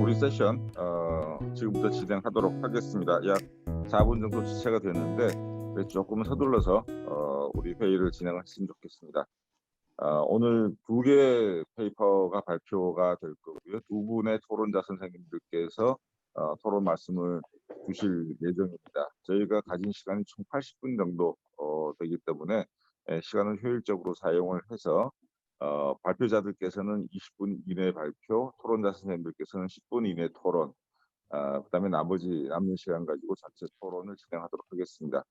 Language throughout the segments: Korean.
우리 세션 지금부터 진행하도록 하겠습니다. 약 4분 정도 지체가 됐는데 조금 서둘러서 우리 회의를 진행했으면 좋겠습니다. 오늘 2개 페이퍼가 발표가 될 거고요. 2분의 토론자 선생님들께서 토론 말씀을 주실 예정입니다. 저희가 가진 시간이 총 80분 정도 되기 때문에 시간을 효율적으로 사용을 해서 발표자들께서는 20분 이내 발표, 토론자 선생님들께서는 10분 이내 토론, 그다음에 나머지 남는 시간 가지고 전체 토론을 진행하도록 하겠습니다.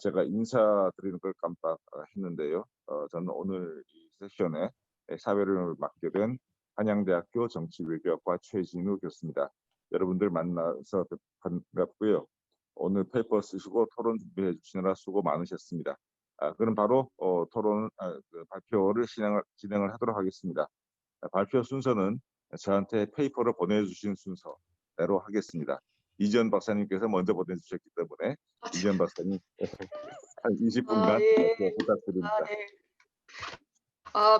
제가 인사드리는 걸 깜빡 했는데요. 저는 오늘 이 세션에 사회를 맡게 된 한양대학교 정치외교학과 최진우 교수입니다. 여러분들 만나서 반갑고요. 오늘 페이퍼 쓰시고 토론 준비해 주시느라 수고 많으셨습니다. 그럼 바로 토론 발표를 진행을 하도록 하겠습니다. 발표 순서는 저한테 페이퍼를 보내주신 순서대로 하겠습니다. 이지연 박사님께서 먼저 보내주셨기 때문에 이지연 박사님 한 20분간 예. 부탁드립니다. 네.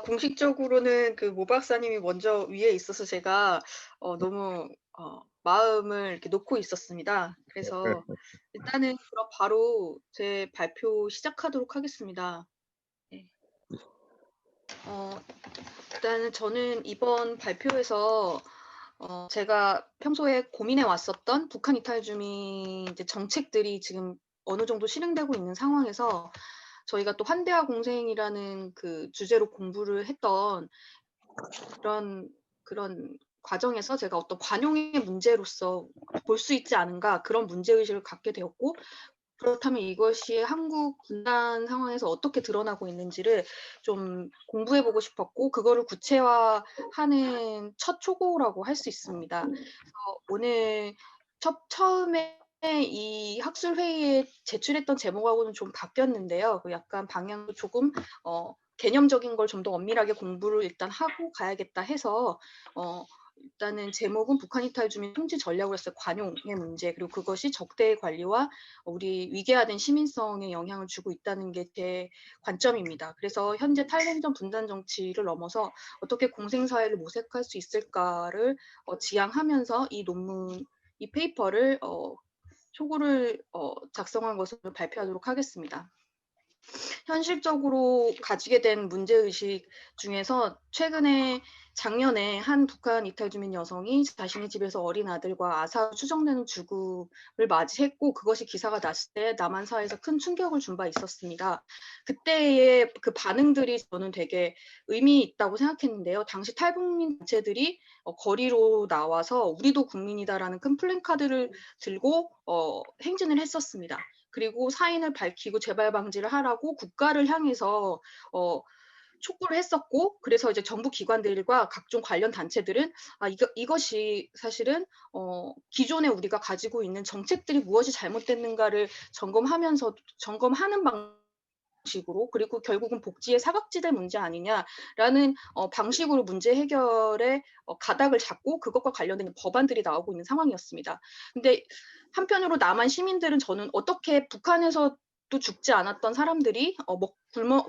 공식적으로는 그 모 박사님이 먼저 위에 있어서 제가 너무 마음을 이렇게 놓고 있었습니다. 그래서 일단은 그럼 바로 제 발표 시작하도록 하겠습니다. 네. 일단은 저는 이번 발표에서 제가 평소에 고민해 왔었던 북한 이탈 주민 이제 정책들이 지금 어느 정도 실행되고 있는 상황에서 저희가 또 환대와 공생이라는 그 주제로 공부를 했던 그런 과정에서 제가 어떤 관용의 문제로서 볼 수 있지 않은가 그런 문제의식을 갖게 되었고, 그렇다면 이것이 한국 분단 상황에서 어떻게 드러나고 있는지를 좀 공부해 보고 싶었고, 그거를 구체화하는 첫 초고라고 할 수 있습니다. 그래서 오늘 처음에 이 학술 회의에 제출했던 제목하고는 좀 바뀌었는데요. 그 약간 방향도 조금 개념적인 걸 좀 더 엄밀하게 공부를 일단 하고 가야겠다 해서 일단은 제목은 북한 이탈 주민 통치 전략으로 했어요. 관용의 문제, 그리고 그것이 적대 관리와 우리 위계화된 시민성에 영향을 주고 있다는 게 제 관점입니다. 그래서 현재 탈냉전 분단 정치를 넘어서 어떻게 공생사회를 모색할 수 있을까를 지향하면서 이 논문, 이 페이퍼를 초고를 작성한 것을 발표하도록 하겠습니다. 현실적으로 가지게 된 문제의식 중에서 최근에 작년에 한 북한 이탈 주민 여성이 자신의 집에서 어린 아들과 아사로 추정되는 죽음을 맞이했고, 그것이 기사가 났을 때 남한 사회에서 큰 충격을 준 바 있었습니다. 그때의 그 반응들이 저는 되게 의미 있다고 생각했는데요. 당시 탈북민 단체들이 거리로 나와서 우리도 국민이다라는 큰 플랜카드를 들고 행진을 했었습니다. 그리고 사인을 밝히고 재발 방지를 하라고 국가를 향해서 촉구를 했었고, 그래서 이제 정부 기관들과 각종 관련 단체들은 이것이 사실은 기존에 우리가 가지고 있는 정책들이 무엇이 잘못됐는가를 점검하는 방식으로, 그리고 결국은 복지의 사각지대 문제 아니냐라는 방식으로 문제 해결에 가닥을 잡고 그것과 관련된 법안들이 나오고 있는 상황이었습니다. 근데 한편으로 남한 시민들은 저는 어떻게 북한에서도 죽지 않았던 사람들이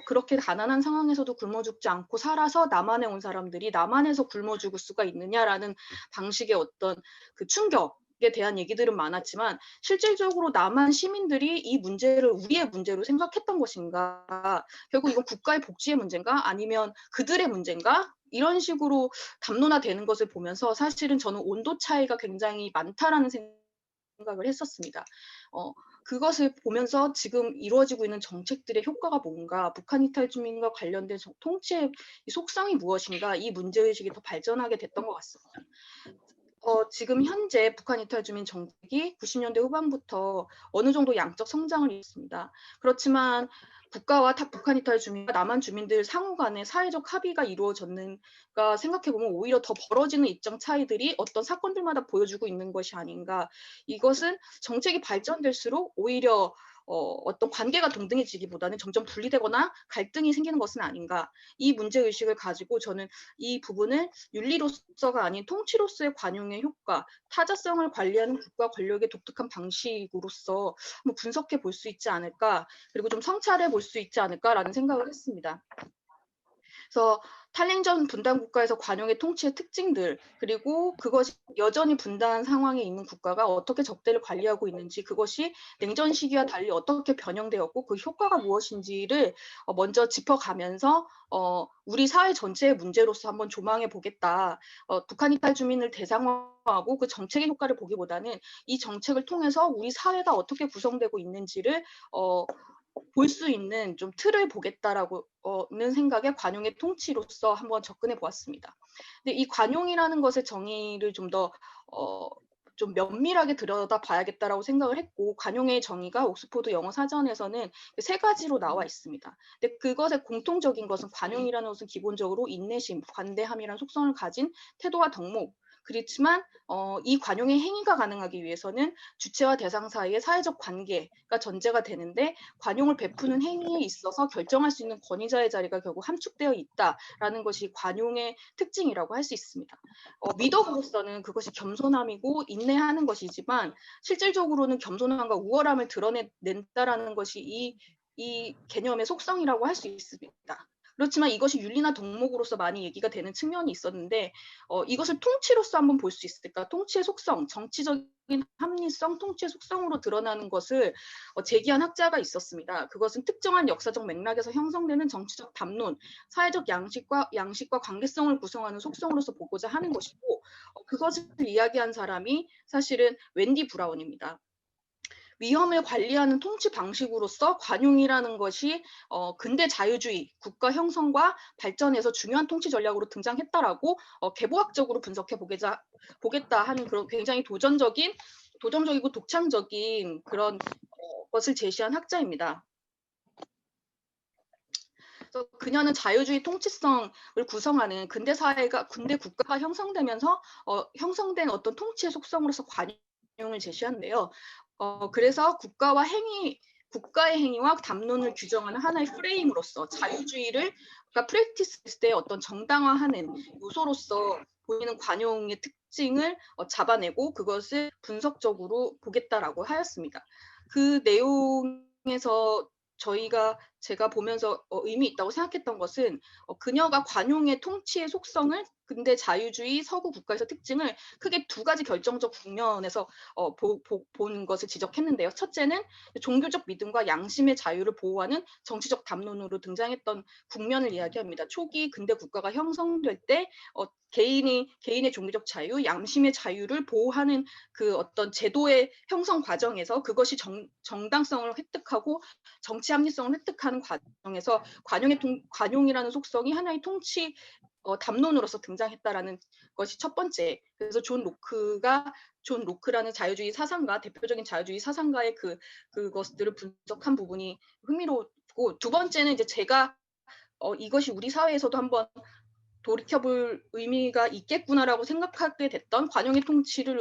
그렇게 가난한 상황에서도 굶어 죽지 않고 살아서 남한에 온 사람들이 남한에서 굶어 죽을 수가 있느냐라는 방식의 어떤 그 충격에 대한 얘기들은 많았지만, 실질적으로 남한 시민들이 이 문제를 우리의 문제로 생각했던 것인가, 결국 이건 국가의 복지의 문제인가 아니면 그들의 문제인가, 이런 식으로 담론화되는 것을 보면서 사실은 저는 온도 차이가 굉장히 많다라는 생각을 했었습니다. 그것을 보면서 지금 이루어지고 있는 정책들의 효과가 뭔가, 북한 이탈 주민과 관련된 통치의 속성이 무엇인가, 이 문제의식이 더 발전하게 됐던 것 같습니다. 지금 현재 북한 이탈 주민 정책이 90년대 후반부터 어느 정도 양적 성장을 했습니다. 그렇지만 국가와 북한 이탈 주민과 남한 주민들 상호 간의 사회적 합의가 이루어졌는가 생각해 보면 오히려 더 벌어지는 입장 차이들이 어떤 사건들마다 보여주고 있는 것이 아닌가. 이것은 정책이 발전될수록 오히려 어떤 관계가 동등해지기보다는 점점 분리되거나 갈등이 생기는 것은 아닌가. 이 문제의식을 가지고 저는 이 부분을 윤리로서가 아닌 통치로서의 관용의 효과, 타자성을 관리하는 국가 권력의 독특한 방식으로서 한번 분석해 볼 수 있지 않을까, 그리고 좀 성찰해 볼 수 있지 않을까라는 생각을 했습니다. 그래서 탈냉전 분단 국가에서 관용의 통치의 특징들, 그리고 그것이 여전히 분단 상황에 있는 국가가 어떻게 적대를 관리하고 있는지, 그것이 냉전 시기와 달리 어떻게 변형되었고 그 효과가 무엇인지를 먼저 짚어가면서 우리 사회 전체의 문제로서 한번 조망해 보겠다. 북한 이탈 주민을 대상화하고 그 정책의 효과를 보기보다는 이 정책을 통해서 우리 사회가 어떻게 구성되고 있는지를 볼 수 있는 좀 틀을 보겠다라고는 생각에 관용의 통치로서 한번 접근해 보았습니다. 근데 이 관용이라는 것의 정의를 좀 면밀하게 들여다봐야겠다라고 생각을 했고, 관용의 정의가 옥스포드 영어 사전에서는 세 가지로 나와 있습니다. 근데 그것의 공통적인 것은 관용이라는 것은 기본적으로 인내심, 관대함이라는 속성을 가진 태도와 덕목, 그렇지만 이 관용의 행위가 가능하기 위해서는 주체와 대상 사이의 사회적 관계가 전제가 되는데, 관용을 베푸는 행위에 있어서 결정할 수 있는 권위자의 자리가 결국 함축되어 있다라는 것이 관용의 특징이라고 할 수 있습니다. 리더로서는 그것이 겸손함이고 인내하는 것이지만 실질적으로는 겸손함과 우월함을 드러낸다라는 것이 이 개념의 속성이라고 할 수 있습니다. 그렇지만 이것이 윤리나 덕목으로서 많이 얘기가 되는 측면이 있었는데 이것을 통치로서 한번 볼 수 있을까? 통치의 속성, 정치적인 합리성, 통치의 속성으로 드러나는 것을 제기한 학자가 있었습니다. 그것은 특정한 역사적 맥락에서 형성되는 정치적 담론, 사회적 양식과 관계성을 구성하는 속성으로서 보고자 하는 것이고, 그것을 이야기한 사람이 사실은 웬디 브라운입니다. 위험을 관리하는 통치 방식으로서 관용이라는 것이 근대 자유주의 국가 형성과 발전에서 중요한 통치 전략으로 등장했다라고 개보학적으로 분석해 보겠다 하는 그런 굉장히 도전적이고 독창적인 그런 것을 제시한 학자입니다. 그래서 그녀는 자유주의 통치성을 구성하는 근대 국가가 형성되면서 형성된 어떤 통치의 속성으로서 관용을 제시한대요. 그래서 국가의 행위와 담론을 규정하는 하나의 프레임으로서 자유주의를, 그러니까 프랙티스 때 어떤 정당화하는 요소로서 보이는 관용의 특징을 잡아내고 그것을 분석적으로 보겠다라고 하였습니다. 그 내용에서 제가 보면서 의미 있다고 생각했던 것은 그녀가 관용의 통치의 속성을 근대 자유주의 서구 국가에서 특징을 크게 두 가지 결정적 국면에서 본 것을 지적했는데요. 첫째는 종교적 믿음과 양심의 자유를 보호하는 정치적 담론으로 등장했던 국면을 이야기합니다. 초기 근대 국가가 형성될 때 개인의 종교적 자유, 양심의 자유를 보호하는 그 어떤 제도의 형성 과정에서 그것이 정당성을 획득하고 정치 합리성을 획득하는 과정에서 관용이라는 속성이 하나의 통치 담론으로서 등장했다라는 것이 첫 번째. 그래서 존 로크라는 자유주의 사상가, 대표적인 자유주의 사상가의 그것들을 분석한 부분이 흥미롭고, 두 번째는 이제 제가 이것이 우리 사회에서도 한번 돌이켜볼 의미가 있겠구나라고 생각하게 됐던 관용의 통치를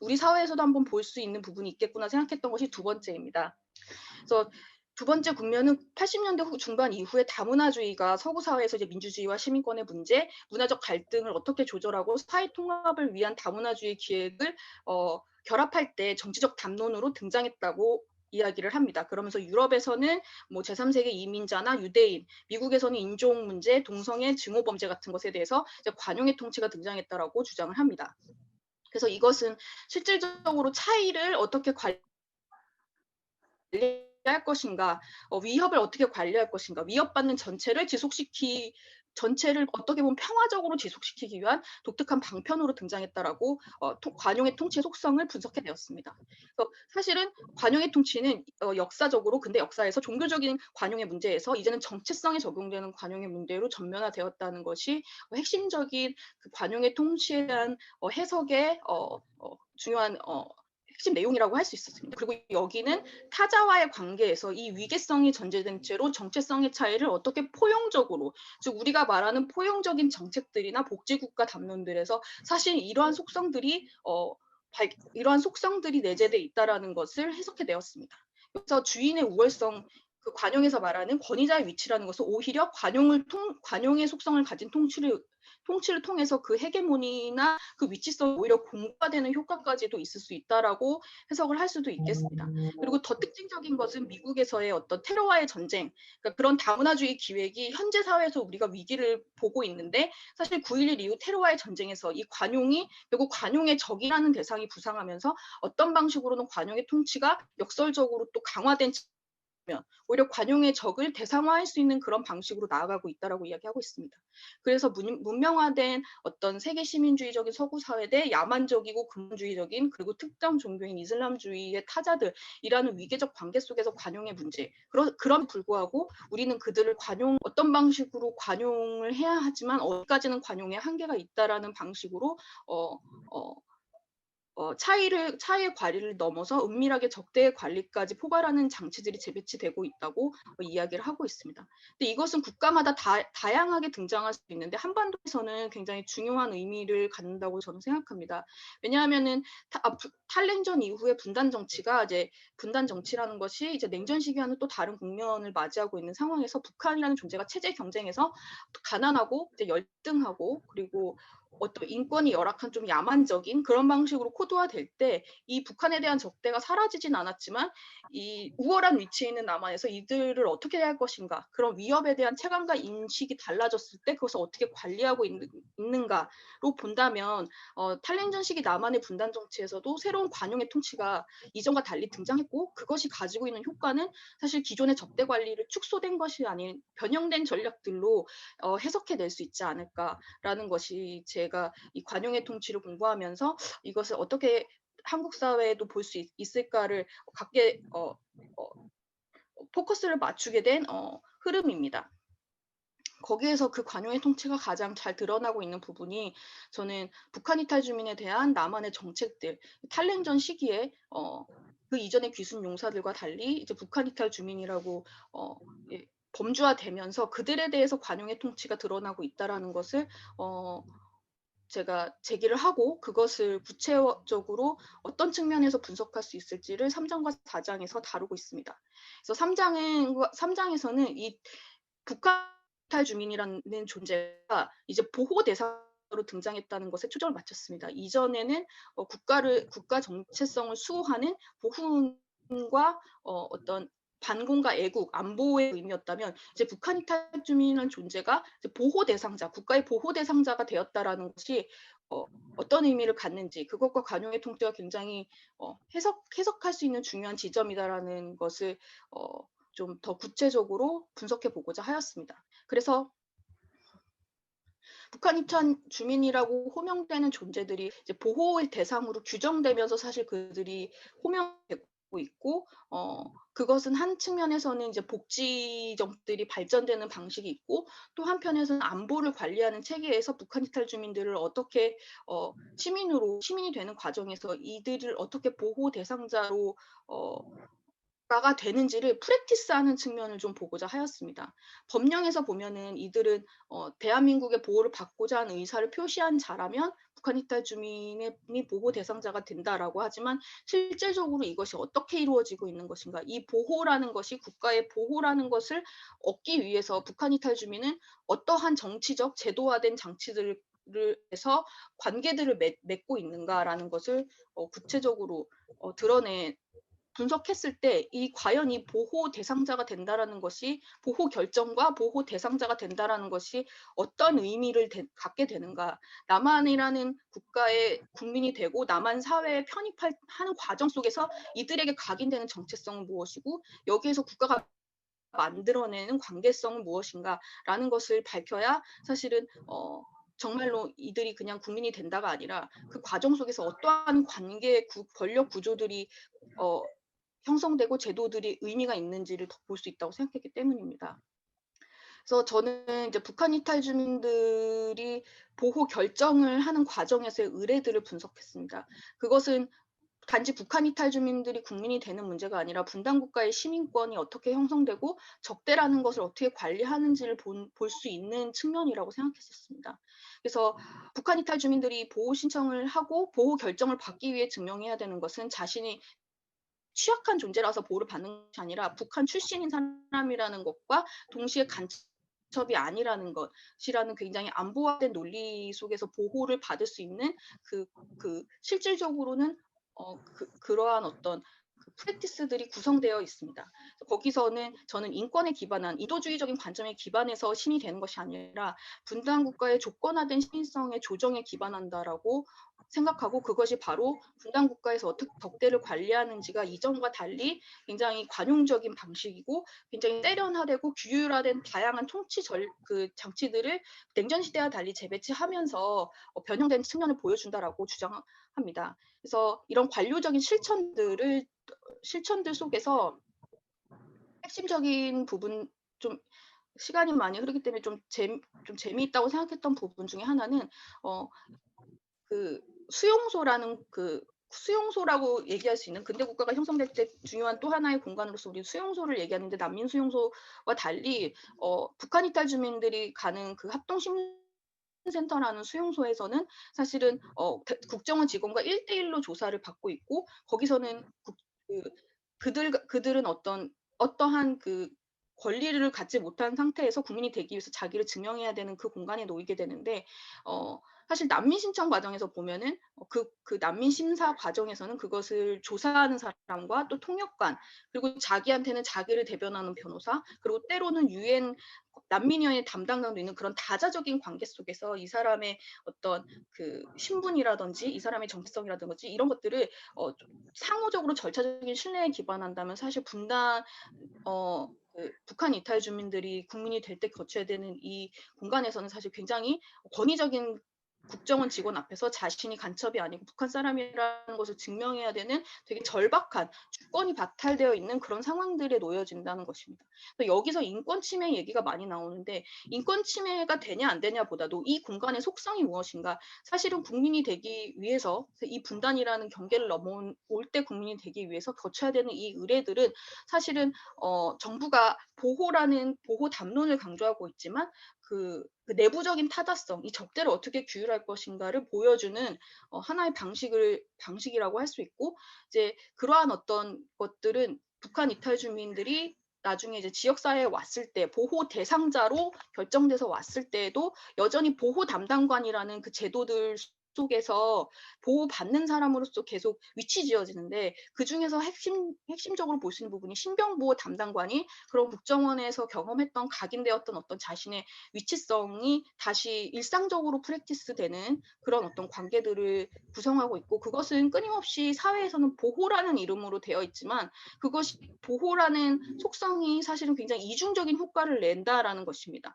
우리 사회에서도 한번 볼 수 있는 부분이 있겠구나 생각했던 것이 두 번째입니다. 그래서 두 번째 국면은 80년대 중반 이후에 다문화주의가 서구 사회에서 이제 민주주의와 시민권의 문제, 문화적 갈등을 어떻게 조절하고 사회 통합을 위한 다문화주의 기획을 결합할 때 정치적 담론으로 등장했다고 이야기를 합니다. 그러면서 유럽에서는 뭐 제3세계 이민자나 유대인, 미국에서는 인종 문제, 동성애 증오 범죄 같은 것에 대해서 이제 관용의 통치가 등장했다라고 주장을 합니다. 그래서 이것은 실질적으로 차이를 어떻게 관리할 것인가, 위협을 어떻게 관리할 것인가, 위협받는 전체를 어떻게 보면 평화적으로 지속시키기 위한 독특한 방편으로 등장했다라고 관용의 통치의 속성을 분석해 내었습니다. 그래서 사실은 관용의 통치는 역사적으로 근대 역사에서 종교적인 관용의 문제에서 이제는 정체성에 적용되는 관용의 문제로 전면화되었다는 것이 핵심적인 그 관용의 통치에 대한 해석의 중요한 핵심 내용이라고 할 수 있었습니다. 그리고 여기는 타자와의 관계에서 이 위계성이 전제된 채로 정체성의 차이를 어떻게 포용적으로, 즉 우리가 말하는 포용적인 정책들이나 복지국가 담론들에서 사실 이러한 속성들이 내재돼 있다라는 것을 해석해내었습니다. 그래서 주인의 우월성, 그 관용에서 말하는 권위자의 위치라는 것은 오히려 관용의 속성을 가진 통치를 통해서 그 헤게모니나 그 위치성이 오히려 공과되는 효과까지도 있을 수 있다라고 해석을 할 수도 있겠습니다. 그리고 더 특징적인 것은 미국에서의 어떤 테러와의 전쟁, 그러니까 그런 다문화주의 기획이 현재 사회에서 우리가 위기를 보고 있는데, 사실 9.11 이후 테러와의 전쟁에서 이 관용이 결국 관용의 적이라는 대상이 부상하면서 어떤 방식으로는 관용의 통치가 역설적으로 또 강화된 오히려 관용의 적을 대상화할 수 있는 그런 방식으로 나아가고 있다라고 이야기하고 있습니다. 그래서 문명화된 어떤 세계 시민주의적인 서구 사회 대 야만적이고 근본주의적인 그리고 특정 종교인 이슬람주의의 타자들이라는 위계적 관계 속에서 관용의 문제. 그럼 불구하고 우리는 그들을 어떤 방식으로 관용을 해야 하지만 어디까지는 관용의 한계가 있다라는 방식으로 차이의 관리를 넘어서 은밀하게 적대의 관리까지 포괄하는 장치들이 재배치되고 있다고 이야기를 하고 있습니다. 근데 이것은 국가마다 다양하게 등장할 수 있는데 한반도에서는 굉장히 중요한 의미를 갖는다고 저는 생각합니다. 왜냐하면은 탈냉전 이후에 분단 정치라는 것이 이제 냉전 시기와는 또 다른 국면을 맞이하고 있는 상황에서 북한이라는 존재가 체제 경쟁에서 가난하고 이제 열등하고 그리고 어떤 인권이 열악한 좀 야만적인 그런 방식으로 코드화될 때 이 북한에 대한 적대가 사라지진 않았지만 이 우월한 위치에 있는 남한에서 이들을 어떻게 해야 할 것인가, 그런 위협에 대한 체감과 인식이 달라졌을 때 그것을 어떻게 관리하고 있는가로 본다면 탈냉전 시기 남한의 분단 정치에서도 새로운 관용의 통치가 이전과 달리 등장했고, 그것이 가지고 있는 효과는 사실 기존의 적대 관리를 축소된 것이 아닌 변형된 전략들로 해석해낼 수 있지 않을까라는 것이 제가 이 관용의 통치를 공부하면서 이것을 어떻게 한국 사회에도 볼 수 있을까를 갖게 포커스를 맞추게 된 흐름입니다. 거기에서 그 관용의 통치가 가장 잘 드러나고 있는 부분이 저는 북한 이탈 주민에 대한 남한의 정책들, 탈냉전 시기에 그 이전의 귀순 용사들과 달리 이제 북한 이탈 주민이라고 범주화되면서 그들에 대해서 관용의 통치가 드러나고 있다라는 것을 제가 제기를 하고 그것을 구체적으로 어떤 측면에서 분석할 수 있을지를 3장과 4장에서 다루고 있습니다. 그래서 3장에서는 이 북한 이탈 주민이라는 존재가 이제 보호 대상으로 등장했다는 것에 초점을 맞췄습니다. 이전에는 국가 정체성을 수호하는 보훈과 어떤 반공과 애국, 안보의 의미였다면 이제 북한 이탈 주민이라는 존재가 이제 보호 대상자, 국가의 보호 대상자가 되었다라는 것이 어떤 의미를 갖는지, 그것과 관용의 통치가 굉장히 해석할 수 있는 중요한 지점이다라는 것을 좀 더 구체적으로 분석해 보고자 하였습니다. 그래서 북한 이탈 주민이라고 호명되는 존재들이 이제 보호의 대상으로 규정되면서 사실 그들이 호명되고 있고, 그것은 한 측면에서는 이제 복지정들이 발전되는 방식이 있고, 또 한편에서는 안보를 관리하는 체계에서 북한 이탈 주민들을 어떻게 시민이 되는 과정에서 이들을 어떻게 보호 대상자로 가 되는지를 프랙티스하는 측면을 좀 보고자 하였습니다. 법령에서 보면은 이들은 대한민국의 보호를 받고자 하는 의사를 표시한 자라면 북한 이탈 주민이 보호 대상자가 된다라고 하지만 실제적으로 이것이 어떻게 이루어지고 있는 것인가, 이 보호라는 것이 국가의 보호라는 것을 얻기 위해서 북한 이탈 주민은 어떠한 정치적 제도화된 장치들을 해서 관계들을 맺고 있는가라는 것을 구체적으로 분석했을 때 과연 이 보호 대상자가 된다라는 것이, 보호 결정과 보호 대상자가 된다라는 것이 어떤 의미를 갖게 되는가, 남한이라는 국가의 국민이 되고 남한 사회에 편입하는 과정 속에서 이들에게 각인되는 정체성은 무엇이고 여기에서 국가가 만들어내는 관계성은 무엇인가라는 것을 밝혀야 사실은 정말로 이들이 그냥 국민이 된다가 아니라 그 과정 속에서 어떠한 권력 구조들이 형성되고 제도들이 의미가 있는지를 더 볼 수 있다고 생각했기 때문입니다. 그래서 저는 이제 북한 이탈 주민들이 보호 결정을 하는 과정에서의 의뢰들을 분석했습니다. 그것은 단지 북한 이탈 주민들이 국민이 되는 문제가 아니라 분단 국가의 시민권이 어떻게 형성되고 적대라는 것을 어떻게 관리하는지를 볼 수 있는 측면이라고 생각했었습니다. 그래서 북한 이탈 주민들이 보호 신청을 하고 보호 결정을 받기 위해 증명해야 되는 것은 자신이 취약한 존재라서 보호를 받는 것이 아니라 북한 출신인 사람이라는 것과 동시에 간첩이 아니라는 것이라는 굉장히 안보화된 논리 속에서 보호를 받을 수 있는 실질적으로는 그러한 어떤 프랙티스들이 구성되어 있습니다. 거기서는 저는 인권에 기반한 이도주의적인 관점에 기반해서 신이 되는 것이 아니라 분단 국가의 조건화된 시민성의 조정에 기반한다라고 생각하고, 그것이 바로 분단 국가에서 어떻게 적대를 관리하는지가 이전과 달리 굉장히 관용적인 방식이고 굉장히 세련화되고 규율화된 다양한 통치 장치들을 냉전 시대와 달리 재배치하면서 변형된 측면을 보여준다라고 주장합니다. 그래서 이런 관료적인 실천들 속에서 핵심적인 부분, 좀 시간이 많이 흐르기 때문에 좀 재미있다고 생각했던 부분 중에 하나는 그 수용소라고 얘기할 수 있는, 근대 국가가 형성될 때 중요한 또 하나의 공간으로서 우리 수용소를 얘기하는데, 난민 수용소와 달리 북한 이탈 주민들이 가는 그 합동 심리센터라는 수용소에서는 사실은 국정원 직원과 1대1로 조사를 받고 있고, 거기서는 그들은 어떠한 권리를 갖지 못한 상태에서 국민이 되기 위해서 자기를 증명해야 되는 그 공간에 놓이게 되는데, 사실 난민 신청 과정에서 보면은 그 난민 심사 과정에서는 그것을 조사하는 사람과 또 통역관, 그리고 자기한테는 자기를 대변하는 변호사, 그리고 때로는 유엔 난민위원회 담당관도 있는 그런 다자적인 관계 속에서 이 사람의 어떤 신분이라든지 이 사람의 정체성이라든지 이런 것들을 상호적으로 절차적인 신뢰에 기반한다면 사실 북한 이탈 주민들이 국민이 될 때 거쳐야 되는 이 공간에서는 사실 굉장히 권위적인 국정원 직원 앞에서 자신이 간첩이 아니고 북한 사람이라는 것을 증명해야 되는 되게 절박한 주권이 박탈되어 있는 그런 상황들에 놓여진다는 것입니다. 여기서 인권 침해 얘기가 많이 나오는데, 인권 침해가 되냐 안 되냐보다도 이 공간의 속성이 무엇인가, 사실은 국민이 되기 위해서 이 분단이라는 경계를 넘어올 때 국민이 되기 위해서 거쳐야 되는 이 의례들은 사실은 정부가 보호 담론을 강조하고 있지만 그 내부적인 타다성, 이 적대를 어떻게 규율할 것인가를 보여주는 하나의 방식이라고 할 수 있고, 이제 그러한 어떤 것들은 북한 이탈 주민들이 나중에 이제 지역사회에 왔을 때 보호 대상자로 결정돼서 왔을 때에도 여전히 보호 담당관이라는 그 제도들 속에서 보호받는 사람으로서 계속 위치 지어지는데, 그중에서 핵심적으로 보시는 부분이 신병보호 담당관이 그런 국정원에서 경험했던 각인되었던 어떤 자신의 위치성이 다시 일상적으로 프랙티스되는 그런 어떤 관계들을 구성하고 있고, 그것은 끊임없이 사회에서는 보호라는 이름으로 되어 있지만 그것이 보호라는 속성이 사실은 굉장히 이중적인 효과를 낸다라는 것입니다.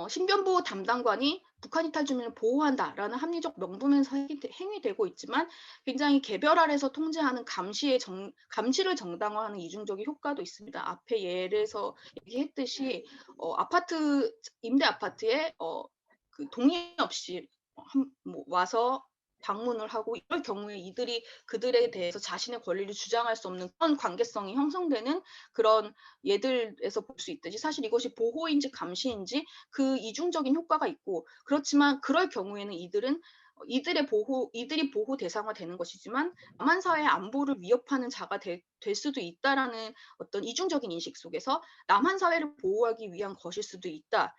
신변보호 담당관이 북한 이탈 주민을 보호한다라는 합리적 명분에서 행위되고 있지만 굉장히 개별 아래서 통제하는 감시를 정당화하는 이중적인 효과도 있습니다. 앞에 예에서 얘기했듯이 임대 아파트에 동의 없이 와서 방문을 하고, 이럴 경우에 이들이 그들에 대해서 자신의 권리를 주장할 수 없는 그런 관계성이 형성되는 그런 예들에서 볼 수 있듯이, 사실 이것이 보호인지 감시인지 그 이중적인 효과가 있고, 그렇지만 그럴 경우에는 이들이 보호 대상화 되는 것이지만 남한 사회의 안보를 위협하는 자가 될 수도 있다라는 어떤 이중적인 인식 속에서 남한 사회를 보호하기 위한 것일 수도 있다.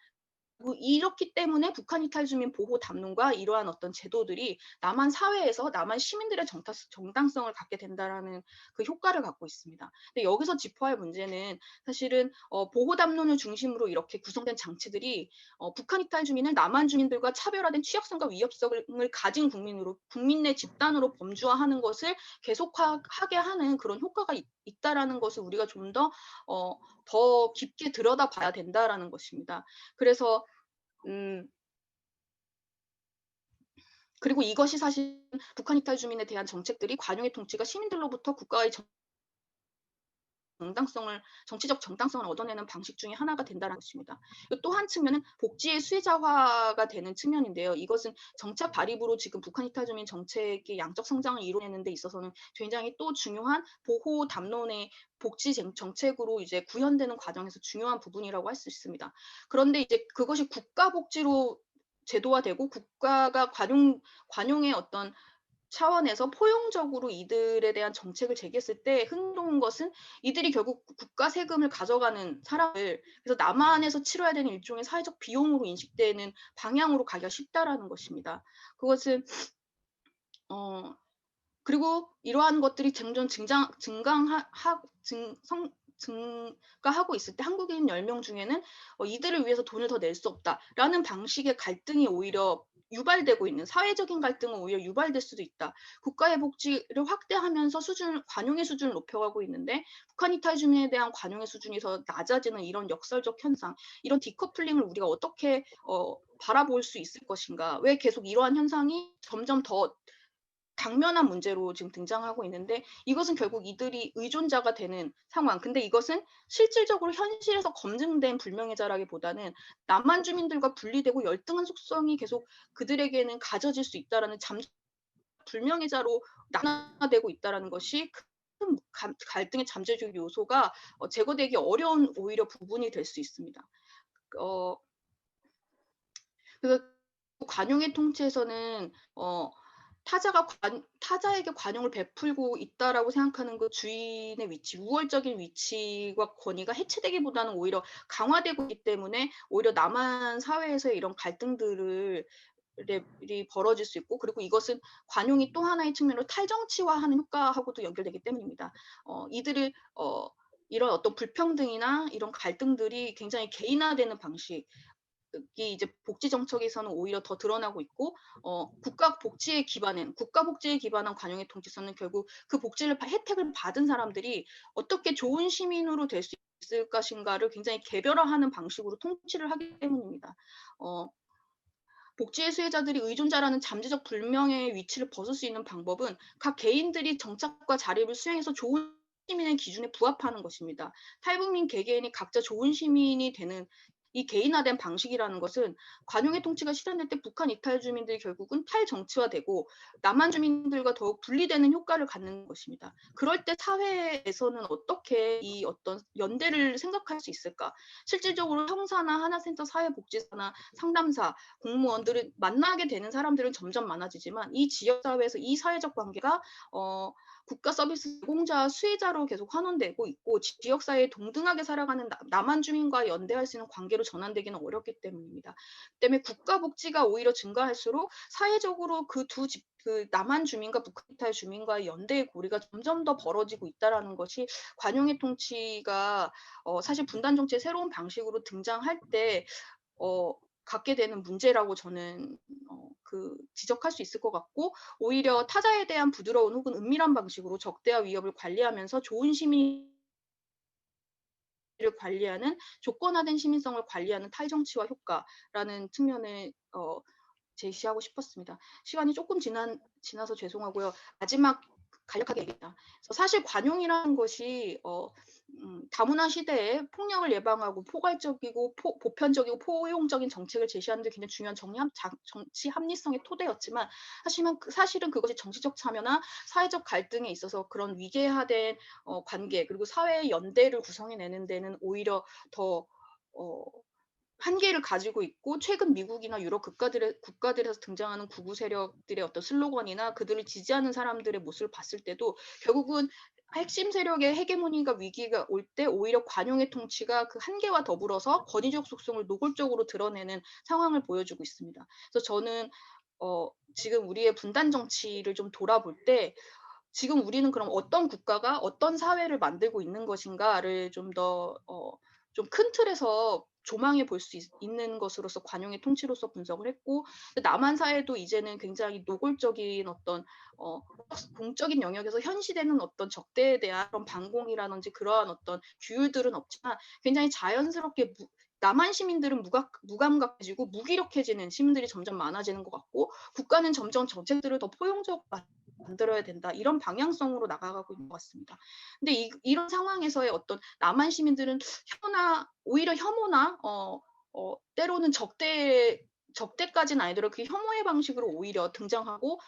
이렇기 때문에 북한 이탈 주민 보호 담론과 이러한 어떤 제도들이 남한 사회에서 남한 시민들의 정당성을 갖게 된다라는 그 효과를 갖고 있습니다. 근데 여기서 짚어야 할 문제는 사실은 보호 담론을 중심으로 이렇게 구성된 장치들이 북한 이탈 주민을 남한 주민들과 차별화된 취약성과 위협성을 가진 국민 내 집단으로 범주화하는 것을 계속하게 하는 그런 효과가 있다라는 것을 우리가 좀 더 깊게 들여다봐야 된다라는 것입니다. 그래서 그리고 이것이 사실 북한 이탈 주민에 대한 정책들이 관용의 통치가 시민들로부터 국가의 정치적 정당성을 얻어내는 방식 중에 하나가 된다는 것입니다. 또 한 측면은 복지의 수혜자화가 되는 측면인데요. 이것은 정책 발입으로 지금 북한 이탈주민 정책의 양적 성장을 이뤄내는 데 있어서는 굉장히 또 중요한 보호 담론의 복지 정책으로 이제 구현되는 과정에서 중요한 부분이라고 할 수 있습니다. 그런데 이제 그것이 국가 복지로 제도화되고 국가가 관용의 어떤 차원에서 포용적으로 이들에 대한 정책을 제기했을 때 흥미로운 것은 이들이 결국 국가 세금을 가져가는 사람을 그래서 남한에서 치러야 되는 일종의 사회적 비용으로 인식되는 방향으로 가기가 쉽다라는 것입니다. 그것은 그리고 이러한 것들이 점점 증가하고 있을 때 한국인 10명 중에는 이들을 위해서 돈을 더 낼 수 없다라는 방식의 갈등이 오히려 유발되고 있는 사회적인 갈등은 오히려 유발될 수도 있다. 국가의 복지를 확대하면서 관용의 수준을 높여가고 있는데 북한 이탈 주민에 대한 관용의 수준이 더 낮아지는 이런 역설적 현상, 이런 디커플링을 우리가 어떻게 바라볼 수 있을 것인가? 왜 계속 이러한 현상이 점점 더 당면한 문제로 지금 등장하고 있는데 이것은 결국 이들이 의존자가 되는 상황. 근데 이것은 실질적으로 현실에서 검증된 불명예자라기보다는 남한 주민들과 분리되고 열등한 속성이 계속 그들에게는 가져질 수 있다라는 불명예자로 나눠되고 있다라는 것이 큰 갈등의 잠재적 요소가 제거되기 어려운 오히려 부분이 될 수 있습니다. 그래서 관용의 통치에서는 타자에게 관용을 베풀고 있다라고 생각하는 그 주인의 위치, 우월적인 위치와 권위가 해체되기보다는 오히려 강화되고 있기 때문에 오히려 남한 사회에서의 이런 갈등들이 벌어질 수 있고, 그리고 이것은 관용이 또 하나의 측면으로 탈정치화하는 효과하고도 연결되기 때문입니다. 이들을 이런 어떤 불평등이나 이런 갈등들이 굉장히 개인화되는 방식, 이 이제 복지 정책에서는 오히려 더 드러나고 있고 국가 복지에 기반한 관용의 통치선은 결국 그 혜택을 받은 사람들이 어떻게 좋은 시민으로 될 수 있을 것인가를 굉장히 개별화하는 방식으로 통치를 하기 때문입니다. 복지의 수혜자들이 의존자라는 잠재적 불명예의 위치를 벗을 수 있는 방법은 각 개인들이 정착과 자립을 수행해서 좋은 시민의 기준에 부합하는 것입니다. 탈북민 개개인이 각자 좋은 시민이 되는 이 개인화된 방식이라는 것은 관용의 통치가 실현될 때 북한 이탈 주민들이 결국은 탈정치화되고 남한 주민들과 더욱 분리되는 효과를 갖는 것입니다. 그럴 때 사회에서는 어떻게 이 어떤 연대를 생각할 수 있을까? 실질적으로 형사나 하나센터 사회복지사나 상담사, 공무원들을 만나게 되는 사람들은 점점 많아지지만 이 지역사회에서 이 사회적 관계가 국가 서비스 제공자, 수혜자로 계속 환원되고 있고 지역사회에 동등하게 살아가는 남한 주민과 연대할 수 있는 관계로 전환되기는 어렵기 때문입니다. 때문에 국가 복지가 오히려 증가할수록 사회적으로 그 남한 주민과 북한 이탈 주민과의 연대의 고리가 점점 더 벌어지고 있다는 것이 관용의 통치가 사실 분단 정치의 새로운 방식으로 등장할 때 갖게 되는 문제라고 저는 지적할 수 있을 것 같고, 오히려 타자에 대한 부드러운 혹은 은밀한 방식으로 적대와 위협을 관리하면서 좋은 시민을 관리하는 조건화된 시민성을 관리하는 탈정치화 효과라는 측면을 제시하고 싶었습니다. 시간이 조금 지나서 죄송하고요. 마지막 간략하게 얘기합니다. 사실 관용이라는 것이 다문화 시대에 폭력을 예방하고 포괄적이고 보편적이고 포용적인 정책을 제시하는 데 굉장히 중요한 정치 합리성의 토대였지만 사실은 그것이 정치적 참여나 사회적 갈등에 있어서 그런 위계화된 관계 그리고 사회의 연대를 구성해내는 데는 오히려 더 한계를 가지고 있고, 최근 미국이나 유럽 국가들에서 등장하는 극우 세력들의 어떤 슬로건이나 그들을 지지하는 사람들의 모습을 봤을 때도 결국은 핵심 세력의 헤게모니가 위기가 올 때 오히려 관용의 통치가 그 한계와 더불어서 권위적 속성을 노골적으로 드러내는 상황을 보여주고 있습니다. 그래서 저는 지금 우리의 분단 정치를 좀 돌아볼 때 지금 우리는 그럼 어떤 국가가 어떤 사회를 만들고 있는 것인가를 좀 더 좀 큰 틀에서 조망해 볼 수 있는 것으로서 관용의 통치로서 분석을 했고, 남한 사회도 이제는 굉장히 노골적인 어떤 공적인 영역에서 현시되는 어떤 적대에 대한 그런 반공이라든지 그러한 어떤 규율들은 없지만 굉장히 자연스럽게 남한 시민들은 무감각해지고 무기력해지는 시민들이 점점 많아지는 것 같고, 국가는 점점 정책들을 더 포용적으로 만들어야 된다. 이런 방향성으로 나아가고 있는 것 같습니다. 근데 이런 상황에서의 어떤 남한 시민들은 오히려 혐오나 때로는 적대까지는 아니더라도 그 혐오의 방식으로 오히려 등장하고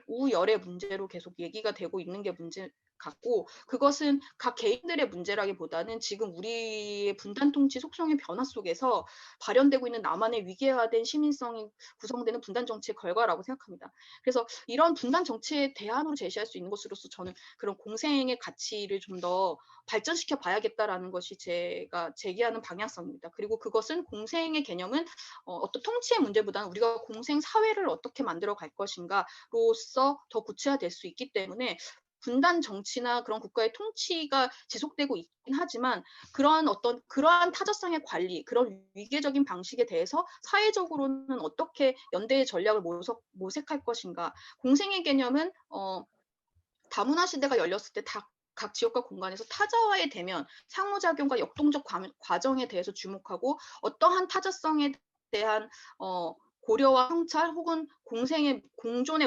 우열의 문제로 계속 얘기가 되고 있는 게 문제 같고, 그것은 각 개인들의 문제라기보다는 지금 우리의 분단 통치 속성의 변화 속에서 발현되고 있는 남한의 위계화된 시민성이 구성되는 분단 정치의 결과라고 생각합니다. 그래서 이런 분단 정치의 대안으로 제시할 수 있는 것으로서 저는 그런 공생의 가치를 좀 더 발전시켜 봐야겠다라는 것이 제가 제기하는 방향성입니다. 그리고 그것은 공생의 개념은 어떤 통치의 문제보다는 우리가 공생 사회를 어떻게 만들어 갈 것인가로서 더 구체화될 수 있기 때문에 분단 정치나 그런 국가의 통치가 지속되고 있긴 하지만 그러한 타자성의 관리, 그런 위계적인 방식에 대해서 사회적으로는 어떻게 연대의 전략을 모색할 것인가. 공생의 개념은 다문화 시대가 열렸을 때 각 지역과 공간에서 타자와의 대면, 상호작용과 역동적 과정에 대해서 주목하고 어떠한 타자성에 대한 고려와 성찰 혹은 공존의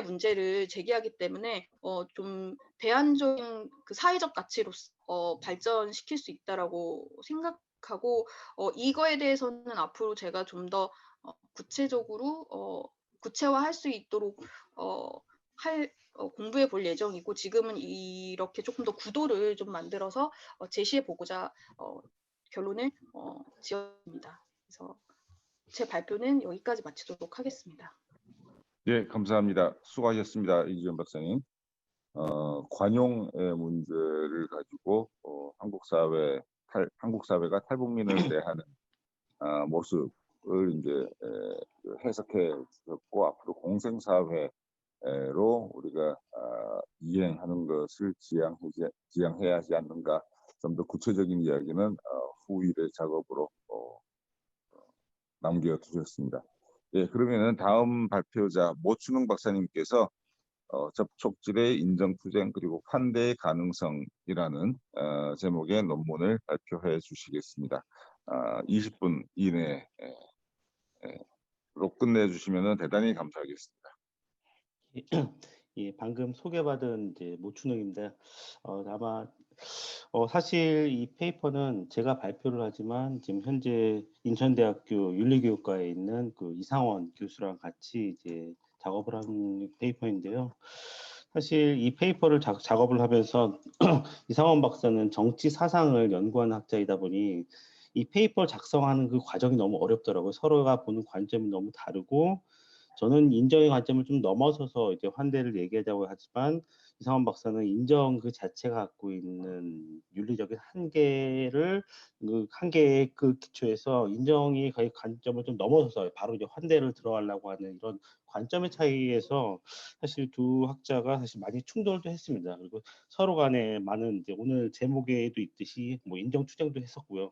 문제를 제기하기 때문에 좀 대안적인 그 사회적 가치로서 발전시킬 수 있다라고 생각하고, 이거에 대해서는 앞으로 제가 좀 더 구체적으로 구체화할 수 있도록 공부해 볼 예정이고, 지금은 이렇게 조금 더 구도를 좀 만들어서 제시해 보고자 결론을 지었습니다. 그래서 제 발표는 여기까지 마치도록 하겠습니다. 예, 감사합니다. 수고하셨습니다. 이주연 박사님. 관용의 문제를 가지고 한국 사회가 탈북민을 대하는 모습을 이제 해석해 주셨고, 앞으로 공생사회로 우리가 이행하는 것을 지향해야 하지 않는가, 좀 더 구체적인 이야기는 후일의 작업으로 남겨두셨습니다. 예, 그러면은 다음 발표자 모춘웅 박사님께서 접촉질의 인정투쟁 그리고 환대의 가능성이라는 제목의 논문을 발표해 주시겠습니다. 20분 이내로 끝내주시면 대단히 감사하겠습니다. 예, 방금 소개받은 이제 모춘웅입니다. 아마 사실 이 페이퍼는 제가 발표를 하지만 지금 현재 인천대학교 윤리교육과에 있는 그 이상원 교수랑 같이 이제 작업을 한 페이퍼인데요. 사실 이 페이퍼를 작업을 하면서 이상원 박사는 정치 사상을 연구하는 학자이다 보니 이 페이퍼를 작성하는 그 과정이 너무 어렵더라고요. 서로가 보는 관점이 너무 다르고, 저는 인정의 관점을 좀 넘어서서 이제 환대를 얘기하자고 하지만 이상원 박사는 인정 그 자체가 갖고 있는 윤리적인 한계의 그 기초에서 인정이 거의 관점을 좀 넘어서서 바로 이제 환대를 들어가려고 하는 이런 관점의 차이에서 사실 두 학자가 사실 많이 충돌도 했습니다. 그리고 서로 간에 많은 이제 오늘 제목에도 있듯이 뭐 인정 투쟁도 했었고요.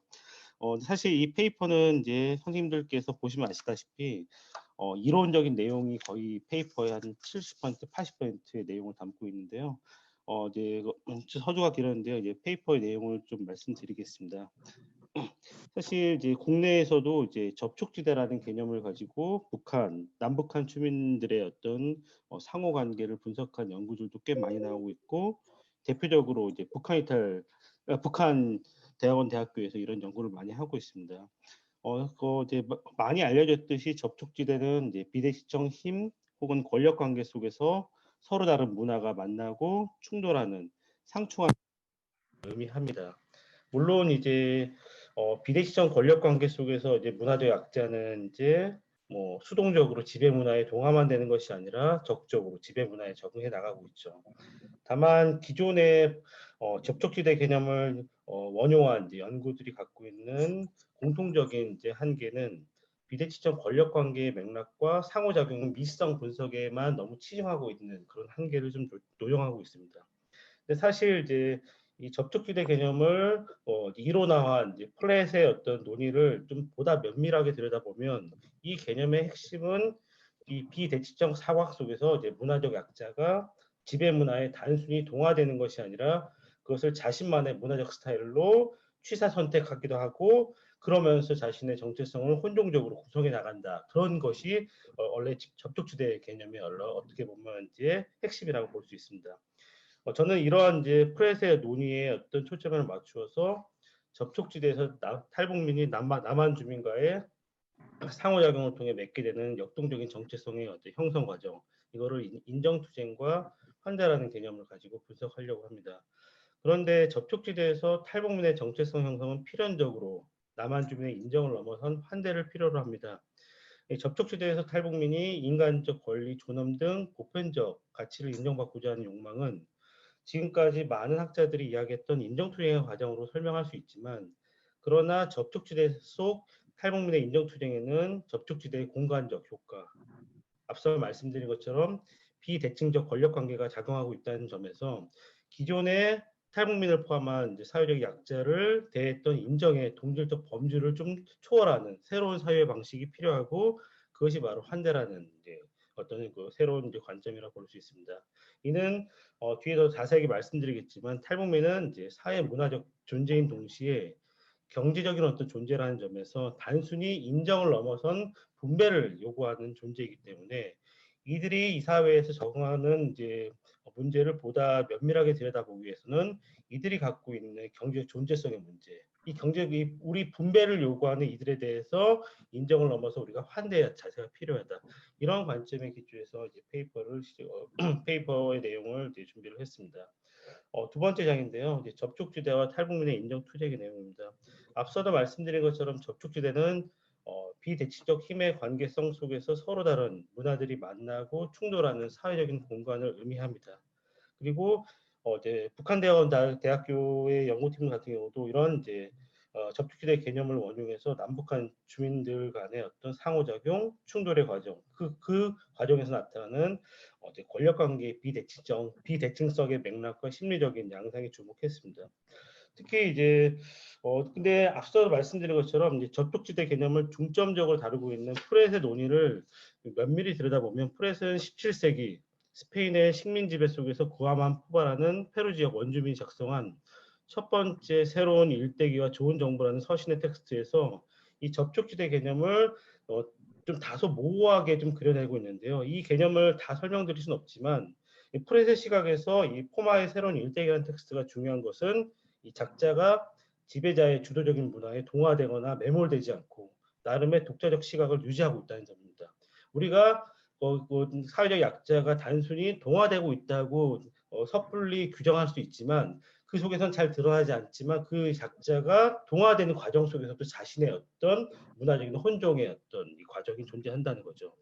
사실 이 페이퍼는 이제 선생님들께서 보시면 아시다시피 이론적인 내용이 거의 페이퍼의 한 70%, 80%의 내용을 담고 있는데요. 이제 서두가 길었는데요. 이제 페이퍼의 내용을 좀 말씀드리겠습니다. 사실 이제 국내에서도 이제 접촉지대라는 개념을 가지고 남북한 주민들의 어떤 상호 관계를 분석한 연구들도 꽤 많이 나오고 있고, 대표적으로 이제 북한 대학원 대학교에서 이런 연구를 많이 하고 있습니다. 이제 많이 알려졌듯이 접촉지대는 이제 비대시청 힘 혹은 권력 관계 속에서 서로 다른 문화가 만나고 충돌하는 상충하는 의미합니다. 물론 이제 비대시청 권력 관계 속에서 이제 문화적 약자는 이제 뭐 수동적으로 지배 문화에 동화만 되는 것이 아니라 적극적으로 지배 문화에 적응해 나가고 있죠. 다만 기존의 접촉지대 개념을 원용한 이제 연구들이 갖고 있는 공통적인 이제 한계는 비대칭적 권력 관계의 맥락과 상호작용 미시성 분석에만 너무 치중하고 있는 그런 한계를 좀 노용하고 있습니다. 근데 사실 이제 이 접촉지대 개념을 이론화한 이제 플랫의 어떤 논의를 좀 보다 면밀하게 들여다보면 이 개념의 핵심은 이 비대칭적 사각 속에서 이제 문화적 약자가 지배 문화에 단순히 동화되는 것이 아니라 그것을 자신만의 문화적 스타일로 취사 선택하기도 하고, 그러면서 자신의 정체성을 혼종적으로 구성해 나간다. 그런 것이 원래 접촉지대 개념의 어떻게 보면 이제 핵심이라고 볼 수 있습니다. 저는 이러한 이제 프렛의 논의에 어떤 초점을 맞추어서 접촉지대에서 탈북민이 남한 주민과의 상호작용을 통해 맺게 되는 역동적인 정체성의 어떤 형성 과정, 이거를 인정투쟁과 환대라는 개념을 가지고 분석하려고 합니다. 그런데 접촉지대에서 탈북민의 정체성 형성은 필연적으로 남한 주민의 인정을 넘어선 환대를 필요로 합니다. 접촉지대에서 탈북민이 인간적 권리, 존엄 등 보편적 가치를 인정받고자 하는 욕망은 지금까지 많은 학자들이 이야기했던 인정투쟁의 과정으로 설명할 수 있지만, 그러나 접촉지대 속 탈북민의 인정투쟁에는 접촉지대의 공간적 효과, 앞서 말씀드린 것처럼 비대칭적 권력관계가 작용하고 있다는 점에서 기존의 탈북민을 포함한 이제 사회적 약자를 대했던 인정의 동질적 범주를 좀 초월하는 새로운 사회 방식이 필요하고, 그것이 바로 환대라는 이제 어떤 그 새로운 이제 관점이라고 볼 수 있습니다. 이는 뒤에 더 자세하게 말씀드리겠지만, 탈북민은 이제 사회 문화적 존재인 동시에 경제적인 어떤 존재라는 점에서 단순히 인정을 넘어선 분배를 요구하는 존재이기 때문에, 이들이 이 사회에서 적응하는 이제 문제를 보다 면밀하게 들여다보기 위해서는 이들이 갖고 있는 경제 존재성의 문제, 우리 분배를 요구하는 이들에 대해서 인정을 넘어서 우리가 환대의 자세가 필요하다. 이런 관점에 기초해서 이제 페이퍼의 내용을 이제 준비를 했습니다. 두 번째 장인데요. 이제 접촉지대와 탈북민의 인정 투쟁의 내용입니다. 앞서도 말씀드린 것처럼 접촉지대는 비대칭적 힘의 관계성 속에서 서로 다른 문화들이 만나고 충돌하는 사회적인 공간을 의미합니다. 그리고 이제 북한대학원 대학교의 연구팀 같은 경우도 이런 이제 접촉지대 개념을 원용해서 남북한 주민들 간의 어떤 상호작용, 충돌의 과정, 그 과정에서 나타나는 권력관계의 비대칭성의 맥락과 심리적인 양상에 주목했습니다. 특히 이제 근데 앞서 말씀드린 것처럼 이제 접촉지대 개념을 중점적으로 다루고 있는 프렛의 논의를 면밀히 들여다보면, 프렛은 17세기 스페인의 식민 지배 속에서 구아만 포바라는 페루 지역 원주민이 작성한 첫 번째 새로운 일대기와 좋은 정보라는 서신의 텍스트에서 이 접촉지대 개념을 좀 다소 모호하게 좀 그려내고 있는데요. 이 개념을 다 설명드릴 수는 없지만, 이 프렛의 시각에서 이 포마의 새로운 일대기라는 텍스트가 중요한 것은 이 작자가 지배자의 주도적인 문화에 동화되거나 매몰되지 않고 나름의 독자적 시각을 유지하고 있다는 점입니다. 우리가 사회적 약자가 단순히 동화되고 있다고 섣불리 규정할 수 있지만, 그 속에선 잘 드러나지 않지만 그 작자가 동화되는 과정 속에서도 자신의 어떤 문화적인 혼종의 어떤 이 과정이 존재한다는 거죠.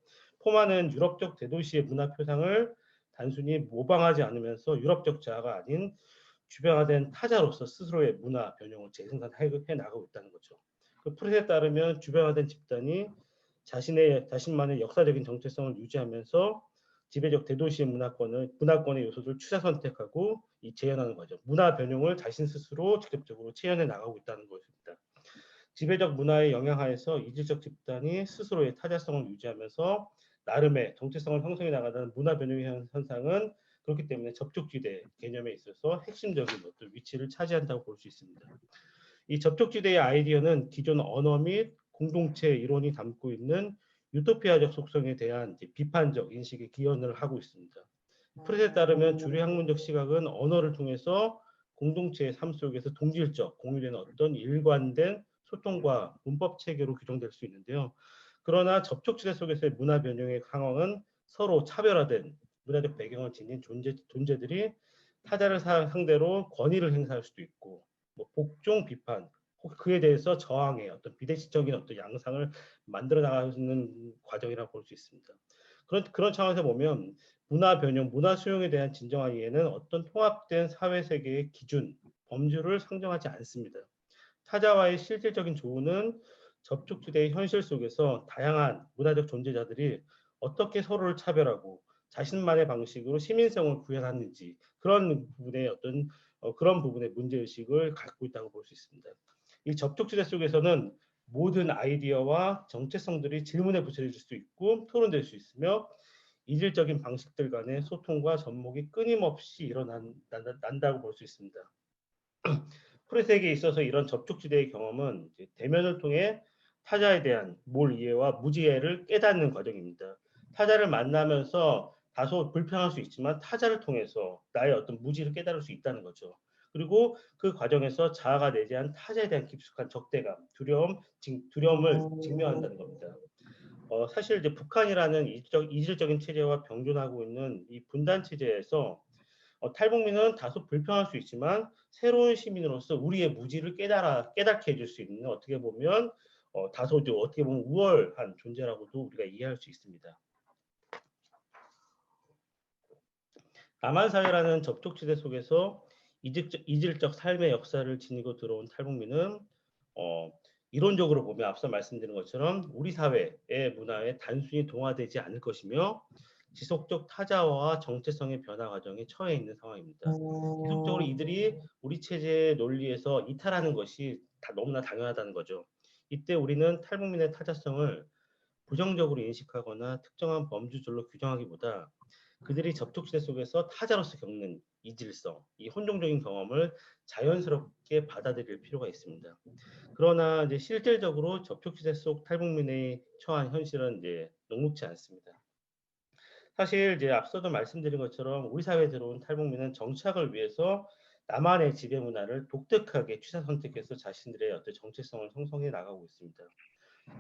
포마는 유럽적 대도시의 문화 표상을 단순히 모방하지 않으면서 유럽적 자아가 아닌 주변화된 타자로서 스스로의 문화 변형을 재생산해 나가고 있다는 거죠. 그 프렛에 따르면 주변화된 집단이 자신만의 역사적인 정체성을 유지하면서 지배적 대도시의 문화권의 요소를 취사 선택하고 재현하는 과정, 문화 변형을 자신 스스로 직접적으로 체현해 나가고 있다는 것입니다. 지배적 문화의 영향하에서 이질적 집단이 스스로의 타자성을 유지하면서 나름의 정체성을 형성해 나가는 문화 변형의 현상은, 그렇기 때문에 접촉지대 개념에 있어서 핵심적인 어떤 위치를 차지한다고 볼 수 있습니다. 이 접촉지대의 아이디어는 기존 언어 및 공동체 이론이 담고 있는 유토피아적 속성에 대한 비판적 인식에 기원을 하고 있습니다. 프렛에 따르면 주류 학문적 시각은 언어를 통해서 공동체의 삶 속에서 동질적 공유되는 어떤 일관된 소통과 문법 체계로 규정될 수 있는데요. 그러나 접촉지대 속에서의 문화 변형의 상황은 서로 차별화된 문화적 배경을 지닌 존재들이 타자를 상대로 권위를 행사할 수도 있고, 복종 비판, 혹 그에 대해서 저항의 어떤 비대칭적인 어떤 양상을 만들어 나가는 과정이라고 볼 수 있습니다. 그런 차원에서 보면 문화 변형, 문화 수용에 대한 진정한 이해는 어떤 통합된 사회 세계의 기준, 범주를 상정하지 않습니다. 타자와의 실질적인 조우는 접촉지대의 현실 속에서 다양한 문화적 존재자들이 어떻게 서로를 차별하고 자신만의 방식으로 시민성을 구현하는지, 그런 부분의 그런 부분의 문제의식을 갖고 있다고 볼 수 있습니다. 이 접촉지대 속에서는 모든 아이디어와 정체성들이 질문에 붙여질 수 있고 토론될 수 있으며, 이질적인 방식들 간의 소통과 접목이 끊임없이 일어난다고 볼 수 있습니다. 프레색에 있어서 이런 접촉지대의 경험은 이제 대면을 통해 타자에 대한 몰 이해와 무지해를 깨닫는 과정입니다. 타자를 만나면서 다소 불편할 수 있지만 타자를 통해서 나의 어떤 무지를 깨달을 수 있다는 거죠. 그리고 그 과정에서 자아가 내재한 타자에 대한 깊숙한 적대감, 두려움을 직면한다는 겁니다. 사실 이제 북한이라는 이질적인 체제와 병존하고 있는 이 분단 체제에서 탈북민은 다소 불편할 수 있지만 새로운 시민으로서 우리의 무지를 깨닫게 해줄 수 있는 어떻게 보면 다소 어떻게 보면 우월한 존재라고도 우리가 이해할 수 있습니다. 남한 사회라는 접촉지대 속에서 이질적 삶의 역사를 지니고 들어온 탈북민은 어, 이론적으로 보면 앞서 말씀드린 것처럼 우리 사회의 문화에 단순히 동화되지 않을 것이며 지속적 타자화와 정체성의 변화 과정에 처해 있는 상황입니다. 지속적으로 이들이 우리 체제의 논리에서 이탈하는 것이 너무나 당연하다는 거죠. 이때 우리는 탈북민의 타자성을 부정적으로 인식하거나 특정한 범주절로 규정하기보다 그들이 접촉시대 속에서 타자로서 겪는 이질성, 이 혼종적인 경험을 자연스럽게 받아들일 필요가 있습니다. 그러나 이제 실질적으로 접촉시대 속 탈북민의 처한 현실은 이제 녹록지 않습니다. 사실 이제 앞서도 말씀드린 것처럼 우리 사회에 들어온 탈북민은 정착을 위해서 남한의 지배 문화를 독특하게 취사 선택해서 자신들의 어떤 정체성을 형성해 나가고 있습니다.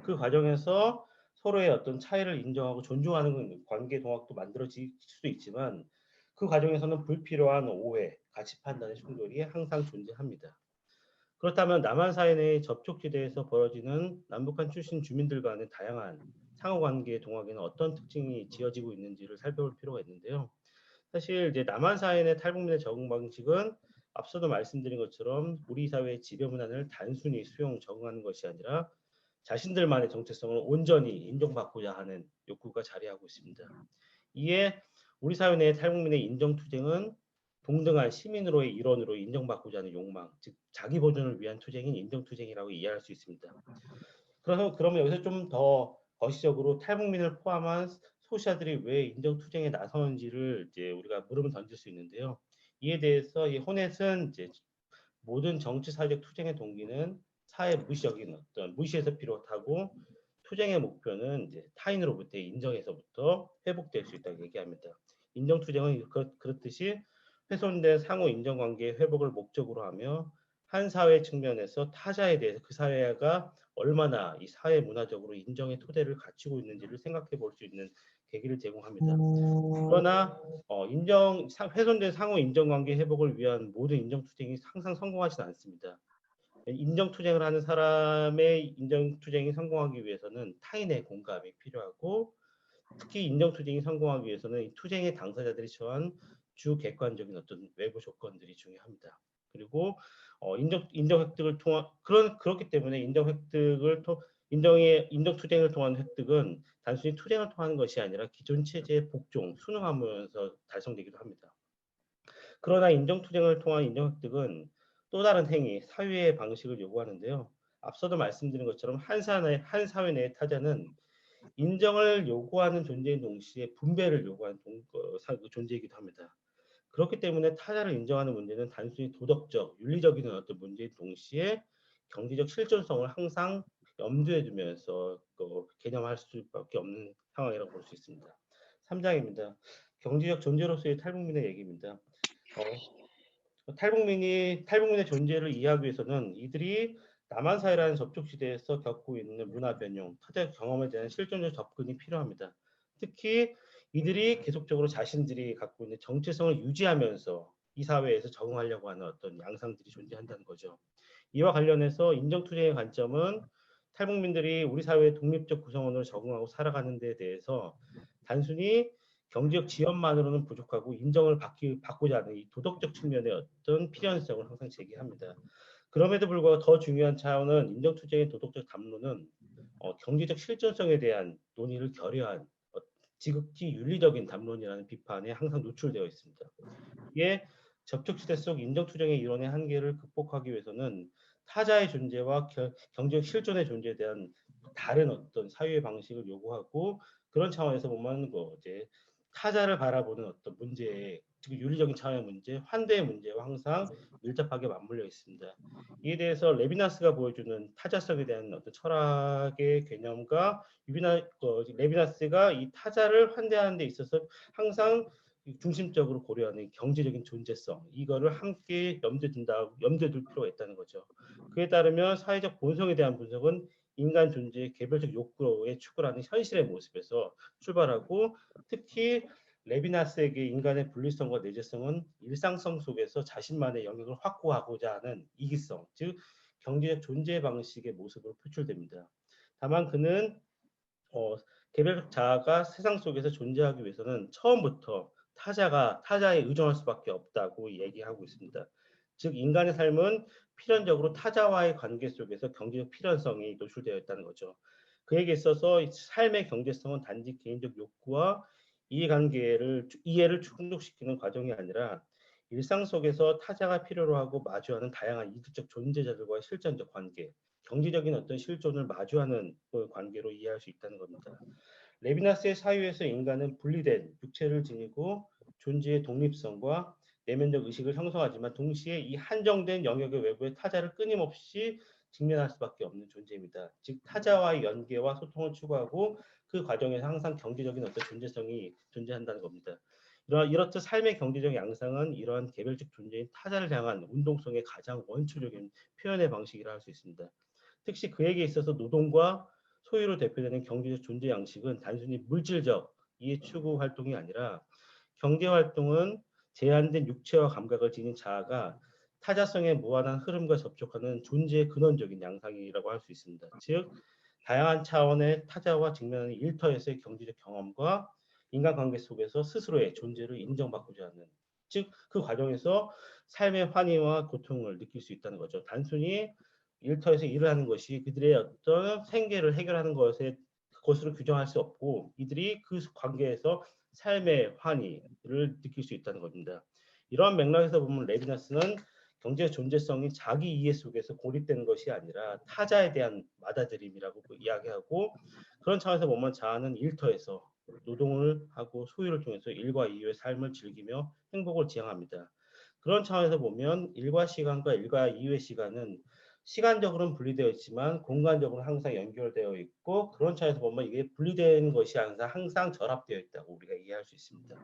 그 과정에서 서로의 어떤 차이를 인정하고 존중하는 관계 동학도 만들어질 수도 있지만 그 과정에서는 불필요한 오해, 가치 판단의 충돌이 항상 존재합니다. 그렇다면 남한 사회 내의 접촉지대에서 벌어지는 남북한 출신 주민들 간의 다양한 상호관계 동학에는 어떤 특징이 지어지고 있는지를 살펴볼 필요가 있는데요. 사실 이제 남한 사회 내 탈북민의 적응 방식은 앞서도 말씀드린 것처럼 우리 사회의 지배 문화를 단순히 수용 적응하는 것이 아니라 자신들만의 정체성을 온전히 인정받고자 하는 욕구가 자리하고 있습니다. 이에 우리 사회 내의 탈북민의 인정투쟁은 동등한 시민으로의 일원으로 인정받고자 하는 욕망, 즉 자기 보존을 위한 투쟁인 인정투쟁이라고 이해할 수 있습니다. 그러면 여기서 좀 더 거시적으로 탈북민을 포함한 소수자들이 왜 인정투쟁에 나서는지를 이제 우리가 물음을 던질 수 있는데요. 이에 대해서 이 호넷은 이제 모든 정치 사회적 투쟁의 동기는 사회 무시적인 어떤 무시에서 비롯하고 투쟁의 목표는 이제 타인으로부터의 인정에서부터 회복될 수 있다고 얘기합니다. 인정 투쟁은 그렇듯이 훼손된 상호 인정 관계의 회복을 목적으로 하며 한 사회 측면에서 타자에 대해서 그 사회가 얼마나 이 사회 문화적으로 인정의 토대를 갖추고 있는지를 생각해 볼 수 있는 계기를 제공합니다. 그러나 훼손된 상호 인정관계 회복을 위한 모든 인정투쟁이 항상 성공하지는 않습니다. 인정투쟁을 하는 사람의 인정투쟁이 성공하기 위해서는 타인의 공감이 필요하고 특히 인정투쟁이 성공하기 위해서는 이 투쟁의 당사자들이 처한 주객관적인 어떤 외부 조건들이 중요합니다. 그리고 인정 획득을 통한 그렇기 때문에 인정 투쟁을 통한 획득은 단순히 투쟁을 통하는 것이 아니라 기존 체제의 복종, 순응하면서 달성되기도 합니다. 그러나 인정 투쟁을 통한 인정 획득은 또 다른 행위, 사유의 방식을 요구하는데요. 앞서도 말씀드린 것처럼 한 사회 내의 타자는 인정을 요구하는 존재인 동시에 분배를 요구하는 존재이기도 합니다. 그렇기 때문에 타자를 인정하는 문제는 단순히 도덕적, 윤리적인 어떤 문제인 동시에 경제적 실존성을 항상 염두에 두면서 개념할 수밖에 없는 상황이라고 볼 수 있습니다. 3장입니다. 경제적 존재로서의 탈북민의 얘기입니다. 탈북민의 존재를 이해하기 위해서는 이들이 남한 사회라는 접촉 시대에서 겪고 있는 문화 변형, 타자 경험에 대한 실존적 접근이 필요합니다. 특히 이들이 계속적으로 자신들이 갖고 있는 정체성을 유지하면서 이 사회에서 적응하려고 하는 어떤 양상들이 존재한다는 거죠. 이와 관련해서 인정투쟁의 관점은 탈북민들이 우리 사회의 독립적 구성원으로 적응하고 살아가는 데 대해서 단순히 경제적 지원만으로는 부족하고 인정을 받고자 하는 이 도덕적 측면의 어떤 필연성을 항상 제기합니다. 그럼에도 불구하고 더 중요한 차원은 인정투쟁의 도덕적 담론은 경제적 실존성에 대한 논의를 결여한 지극히 윤리적인 담론이라는 비판에 항상 노출되어 있습니다. 이게 접촉시대 속 인정투쟁의 이론의 한계를 극복하기 위해서는 타자의 존재와 경제적 실존의 존재에 대한 다른 어떤 사유의 방식을 요구하고 그런 차원에서 보면 이제 타자를 바라보는 어떤 문제, 즉 윤리적인 차원의 문제, 환대의 문제와 항상 밀접하게 맞물려 있습니다. 이에 대해서 레비나스가 보여주는 타자성에 대한 어떤 철학의 개념과 레비나스가 이 타자를 환대하는 데 있어서 항상 중심적으로 고려하는 경제적인 존재성, 이거를 함께 염두에 둘 필요가 있다는 거죠. 그에 따르면 사회적 본성에 대한 분석은 인간 존재의 개별적 욕구에 추구하는 현실의 모습에서 출발하고, 특히 레비나스에게 인간의 분리성과 내재성은 일상성 속에서 자신만의 영역을 확고하고자 하는 이기성, 즉 경제적 존재 방식의 모습으로 표출됩니다. 다만 그는 개별적 자아가 세상 속에서 존재하기 위해서는 처음부터 타자에 의존할 수밖에 없다고 얘기하고 있습니다. 즉 인간의 삶은 필연적으로 타자와의 관계 속에서 경제적 필연성이 노출되어 있다는 거죠. 그에게 있어서 삶의 경제성은 단지 개인적 욕구와 이해를 충족시키는 과정이 아니라 일상 속에서 타자가 필요로 하고 마주하는 다양한 이득적 존재자들과의 실전적 관계, 경제적인 어떤 실존을 마주하는 그 관계로 이해할 수 있다는 겁니다. 레비나스의 사유에서 인간은 분리된 육체를 지니고 존재의 독립성과 내면적 의식을 형성하지만 동시에 이 한정된 영역의 외부의 타자를 끊임없이 직면할 수밖에 없는 존재입니다. 즉 타자와의 연계와 소통을 추구하고 그 과정에서 항상 경제적인 어떤 존재성이 존재한다는 겁니다. 이렇듯 삶의 경제적 양상은 이러한 개별적 존재인 타자를 향한 운동성의 가장 원초적인 표현의 방식이라 할 수 있습니다. 특히 그에게 있어서 노동과 소유로 대표되는 경제적 존재 양식은 단순히 물질적 이해 추구 활동이 아니라 경제 활동은 제한된 육체와 감각을 지닌 자아가 타자성의 무한한 흐름과 접촉하는 존재의 근원적인 양상이라고 할 수 있습니다. 즉 다양한 차원의 타자와 직면하는 일터에서의 경제적 경험과 인간관계 속에서 스스로의 존재를 인정받고자 하는, 즉 그 과정에서 삶의 환희와 고통을 느낄 수 있다는 거죠. 단순히 일터에서 일을 하는 것이 그들의 어떤 생계를 해결하는 것으로 규정할 수 없고 이들이 그 관계에서 삶의 환희를 느낄 수 있다는 겁니다. 이러한 맥락에서 보면 레비나스는 경제의 존재성이 자기 이해 속에서 고립되는 것이 아니라 타자에 대한 받아들임이라고 이야기하고, 그런 차원에서 보면 자아는 일터에서 노동을 하고 소유를 통해서 일과 이후의 삶을 즐기며 행복을 지향합니다. 그런 차원에서 보면 일과 시간과 일과 이후의 시간은 시간적으로는 분리되어 있지만 공간적으로 항상 연결되어 있고, 그런 차원에서 보면 이게 분리된 것이 항상 결합되어 있다고 우리가 이해할 수 있습니다.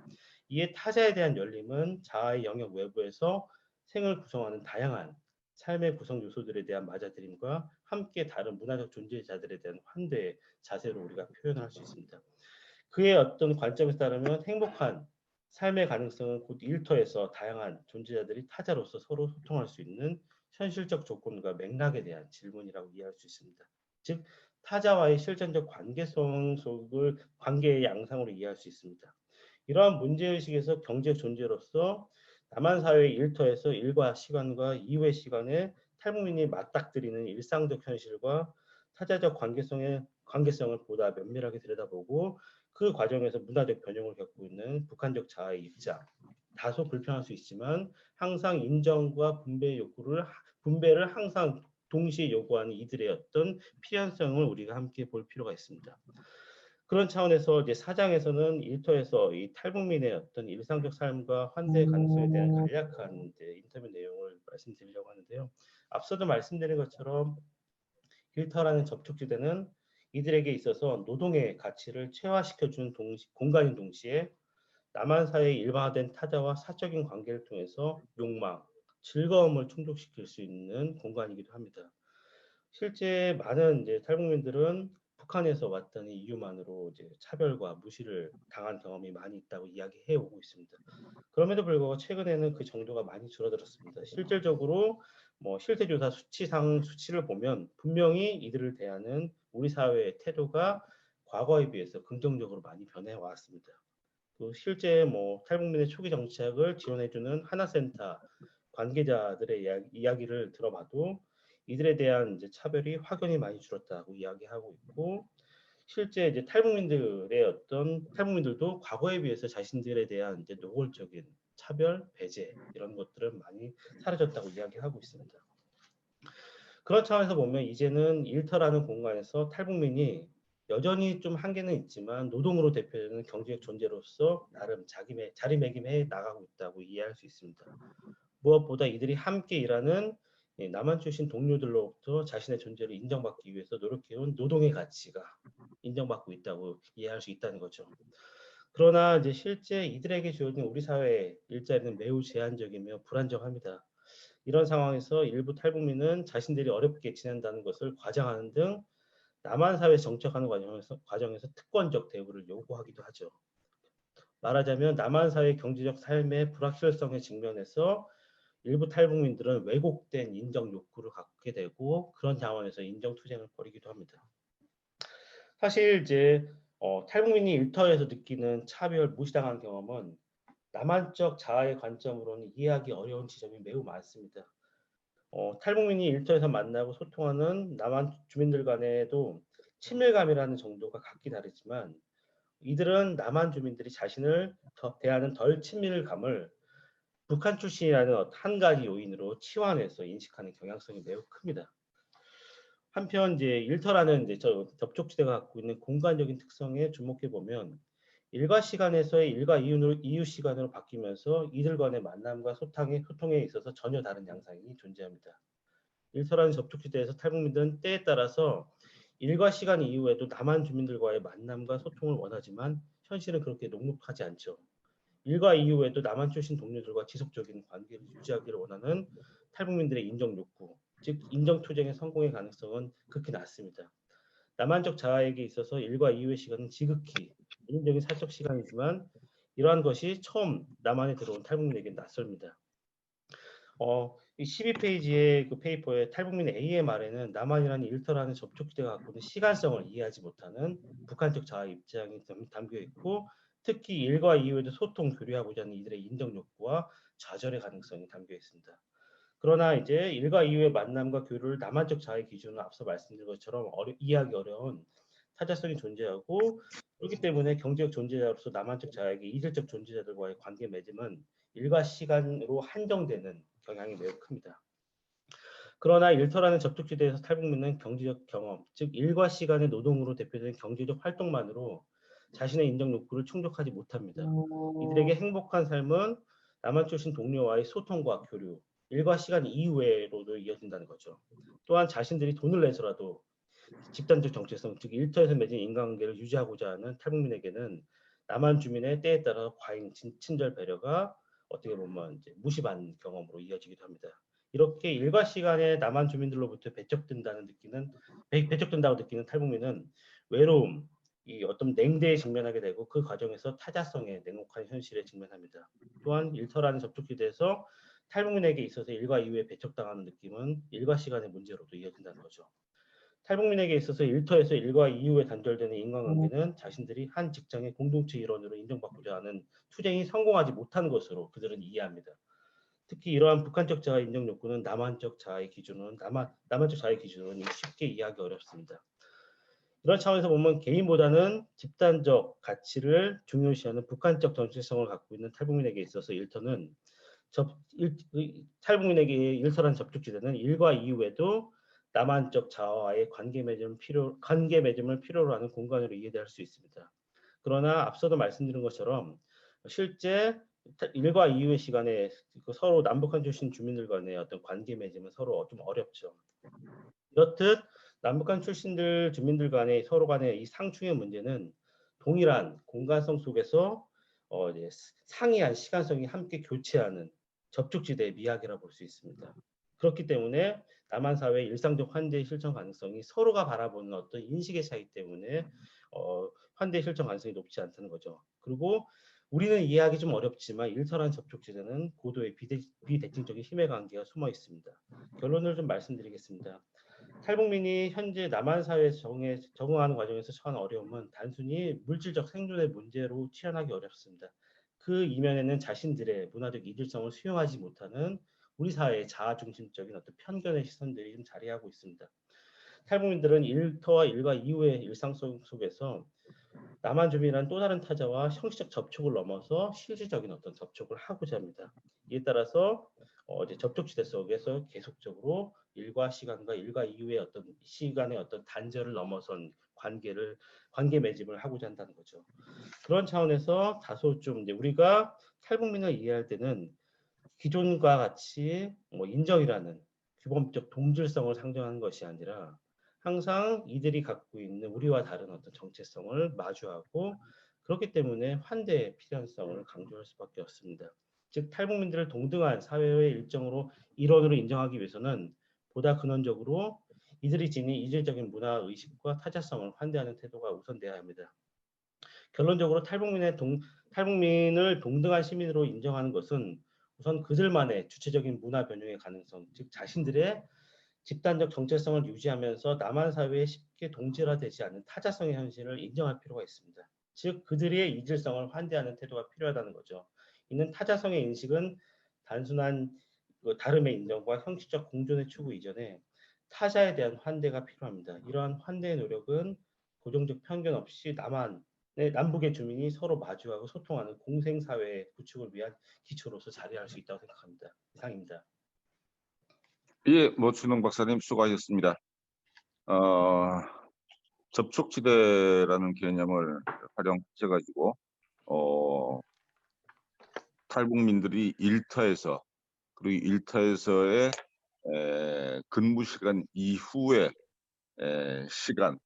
이에 타자에 대한 열림은 자아의 영역 외부에서 생을 구성하는 다양한 삶의 구성 요소들에 대한 맞아들임과 함께 다른 문화적 존재자들에 대한 환대의 자세로 우리가 표현할 수 있습니다. 그의 어떤 관점에 따르면 행복한 삶의 가능성은 곧 일터에서 다양한 존재자들이 타자로서 서로 소통할 수 있는 현실적 조건과 맥락에 대한 질문이라고 이해할 수 있습니다. 즉 타자와의 실전적 관계의 양상으로 이해할 수 있습니다. 이러한 문제의식에서 경제 존재로서 남한 사회의 일터에서 일과 시간과 이후의 시간에 탈북민이 맞닥뜨리는 일상적 현실과 타자적 관계성을 보다 면밀하게 들여다보고 그 과정에서 문화적 변형을 겪고 있는 북한적 자아의 입장, 다소 불편할 수 있지만 항상 인정과 분배를 항상 동시에 요구하는 이들의 어떤 필연성을 우리가 함께 볼 필요가 있습니다. 그런 차원에서 이제 사장에서는 일터에서 이 탈북민의 어떤 일상적 삶과 환대 가능성에 대한 간략한 인터뷰 내용을 말씀드리려고 하는데요. 앞서도 말씀드린 것처럼 일터라는 접촉지대는 이들에게 있어서 노동의 가치를 최화시켜주는 공간인 동시에 남한 사회의 일반화된 타자와 사적인 관계를 통해서 욕망, 즐거움을 충족시킬 수 있는 공간이기도 합니다. 실제 많은 이제 탈북민들은 북한에서 왔다는 이유만으로 이제 차별과 무시를 당한 경험이 많이 있다고 이야기해 오고 있습니다. 그럼에도 불구하고 최근에는 그 정도가 많이 줄어들었습니다. 실질적으로 실태조사 수치를 보면 분명히 이들을 대하는 우리 사회의 태도가 과거에 비해서 긍정적으로 많이 변해 왔습니다. 또 실제 탈북민의 초기 정착을 지원해주는 하나센터 관계자들의 이야기를 들어봐도 이들에 대한 이제 차별이 확연히 많이 줄었다고 이야기하고 있고, 실제 이제 탈북민들도 과거에 비해서 자신들에 대한 이제 노골적인 차별, 배제 이런 것들은 많이 사라졌다고 이야기하고 있습니다. 그런 차원에서 보면 이제는 일터라는 공간에서 탈북민이 여전히 좀 한계는 있지만 노동으로 대표되는 경제적 존재로서 나름 자리매김해 나가고 있다고 이해할 수 있습니다. 무엇보다 이들이 함께 일하는 남한 출신 동료들로부터 자신의 존재를 인정받기 위해서 노력해온 노동의 가치가 인정받고 있다고 이해할 수 있다는 거죠. 그러나 이제 실제 이들에게 주어진 우리 사회의 일자리는 매우 제한적이며 불안정합니다. 이런 상황에서 일부 탈북민은 자신들이 어렵게 지낸다는 것을 과장하는 등 남한 사회에 정착하는 과정에서 특권적 대우를 요구하기도 하죠. 말하자면 남한 사회 경제적 삶의 불확실성에 직면해서 일부 탈북민들은 왜곡된 인정 욕구를 갖게 되고 그런 자원에서 인정 투쟁을 벌이기도 합니다. 사실 이제 탈북민이 일터에서 느끼는 차별, 무시당한 경험은 남한적 자아의 관점으로는 이해하기 어려운 지점이 매우 많습니다. 탈북민이 일터에서 만나고 소통하는 남한 주민들 간에도 친밀감이라는 정도가 각기 다르지만 이들은 남한 주민들이 자신을 대하는 덜 친밀감을 북한 출신이라는 한 가지 요인으로 치환해서 인식하는 경향성이 매우 큽니다. 한편 이제 일터라는 이제 접촉지대가 갖고 있는 공간적인 특성에 주목해 보면 일과 시간에서의 일과 이후 시간으로 바뀌면서 이들 간의 만남과 소통에 있어서 전혀 다른 양상이 존재합니다. 일터라는 접촉지대에서 탈북민들은 때에 따라서 일과 시간 이후에도 남한 주민들과의 만남과 소통을 원하지만 현실은 그렇게 녹록하지 않죠. 일과 이후에도 남한 출신 동료들과 지속적인 관계를 유지하기를 원하는 탈북민들의 인정 욕구, 즉 인정 투쟁의 성공의 가능성은 극히 낮습니다. 남한적 자아에게 있어서 일과 이후의 시간은 지극히 개인적인 사적 시간이지만 이러한 것이 처음 남한에 들어온 탈북민에게 낯설입니다. 이 12페이지의 그 페이퍼의 탈북민 A의 말에는 남한이라는 일터라는 접촉지대가 갖고 있는 시간성을 이해하지 못하는 북한적 자아 입장이 담겨 있고 특히 일과 이후에도 소통, 교류하고자 하는 이들의 인정 욕구와 좌절의 가능성이 담겨 있습니다. 그러나 이제 일과 이후의 만남과 교류를 남한적 자아의 기준으로 앞서 말씀드린 것처럼 이해하기 어려운 타자성이 존재하고 그렇기 때문에 경제적 존재자로서 남한적 자아에게 이질적 존재자들과의 관계 맺음은 일과 시간으로 한정되는 경향이 매우 큽니다. 그러나 일터라는 접촉지대에서 탈북민은 경제적 경험, 즉 일과 시간의 노동으로 대표되는 경제적 활동만으로 자신의 인정 욕구를 충족하지 못합니다. 이들에게 행복한 삶은 남한 출신 동료와의 소통과 교류, 일과 시간 이후에로도 이어진다는 거죠. 또한 자신들이 돈을 내서라도 집단적 정체성, 즉 일터에서 맺은 인간관계를 유지하고자 하는 탈북민에게는 남한 주민의 때에 따라 과잉 친절 배려가 어떻게 보면 이제 무시받는 경험으로 이어지기도 합니다. 이렇게 일과 시간에 남한 주민들로부터 배척된다고 느끼는 탈북민은 외로움, 이 어떤 냉대에 직면하게 되고 그 과정에서 타자성의 냉혹한 현실에 직면합니다. 또한 일터라는 접촉지대에서 탈북민에게 있어서 일과 이후에 배척당하는 느낌은 일과 시간의 문제로도 이어진다는 거죠. 탈북민에게 있어서 일터에서 일과 이후에 단절되는 인간관계는 자신들이 한 직장의 공동체 일원으로 인정받고자 하는 투쟁이 성공하지 못한 것으로 그들은 이해합니다. 특히 이러한 북한적 자아 인정 욕구는 남한적 자아의 기준은 쉽게 이해하기 어렵습니다. 이런 차원에서 보면 개인보다는 집단적 가치를 중요시하는 북한적 정체성을 갖고 있는 탈북민에게 있어서 탈북민에게 일터란 접촉지대는 일과 이후에도 남한적 자아와의 관계 맺음을 필요로 하는 공간으로 이해될 수 있습니다. 그러나 앞서도 말씀드린 것처럼 실제 일과 이후의 시간에 서로 남북한 출신 주민들 간의 어떤 관계 맺음은 서로 좀 어렵죠. 이렇듯 남북한 출신들 주민들 간의 서로 간의 이 상충의 문제는 동일한 공간성 속에서 이제 상이한 시간성이 함께 교체하는 접촉지대의 미학이라 볼 수 있습니다. 그렇기 때문에 남한 사회의 일상적 환대 실천 가능성이 서로가 바라보는 어떤 인식의 차이 때문에 환대 실천 가능성이 높지 않다는 거죠. 그리고 우리는 이해하기 좀 어렵지만 일터란 접촉지대는 고도의 비대칭적인 힘의 관계가 숨어 있습니다. 결론을 좀 말씀드리겠습니다. 탈북민이 현재 남한 사회에 적응하는 과정에서 처한 어려움은 단순히 물질적 생존의 문제로 치환하기 어렵습니다. 그 이면에는 자신들의 문화적 이질성을 수용하지 못하는 우리 사회의 자아중심적인 어떤 편견의 시선들이 좀 자리하고 있습니다. 탈북민들은 일터와 일과 이후의 일상 속에서 남한 주민이라는 또 다른 타자와 형식적 접촉을 넘어서 실질적인 어떤 접촉을 하고자 합니다. 이에 따라서 이제 접촉지대 속에서 계속적으로 일과 시간과 일과 이후의 어떤 시간의 어떤 단절을 넘어선 관계 맺음을 하고자 한다는 거죠. 그런 차원에서 다소 좀 이제 우리가 탈북민을 이해할 때는 기존과 같이 뭐 인정이라는 규범적 동질성을 상정하는 것이 아니라 항상 이들이 갖고 있는 우리와 다른 어떤 정체성을 마주하고 그렇기 때문에 환대의 필요성을 강조할 수밖에 없습니다. 즉 탈북민들을 동등한 사회의 일원으로 인정하기 위해서는 보다 근원적으로 이들이 지닌 이질적인 문화 의식과 타자성을 환대하는 태도가 우선돼야 합니다. 결론적으로 탈북민을 동등한 시민으로 인정하는 것은 우선 그들만의 주체적인 문화 변형의 가능성, 즉 자신들의 집단적 정체성을 유지하면서 남한 사회에 쉽게 동질화되지 않는 타자성의 현실을 인정할 필요가 있습니다. 즉 그들의 이질성을 환대하는 태도가 필요하다는 거죠. 이는 타자성의 인식은 단순한 다름의 인정과 형식적 공존의 추구 이전에 타자에 대한 환대가 필요합니다. 이러한 환대의 노력은 고정적 편견 없이 남북의 주민이 서로 마주하고 소통하는 공생사회의 구축을 위한 기초로서 자리할 수 있다고 생각합니다. 이상입니다. 예, 뭐 준홍 박사님 수고하셨습니다. 접촉지대라는 개념을 활용해가지고 탈북민들이 일터에서 그리고 일터에서의 근무 시간 이후의 시간,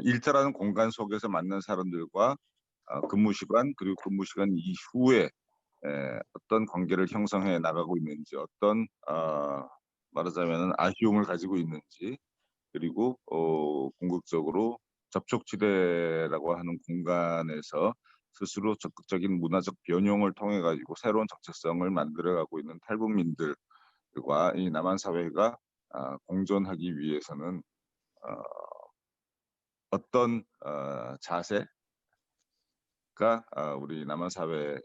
일터라는 공간 속에서 만난 사람들과 근무 시간 그리고 근무 시간 이후에 어떤 관계를 형성해 나가고 있는지, 어떤 말하자면 아쉬움을 가지고 있는지, 그리고 궁극적으로 접촉지대라고 하는 공간에서 스스로 적극적인 문화적 변형을 통해 가지고 새로운 정체성을 만들어가고 있는 탈북민들과 이 남한 사회가 공존하기 위해서는 어떤 자세가 우리 남한 사회에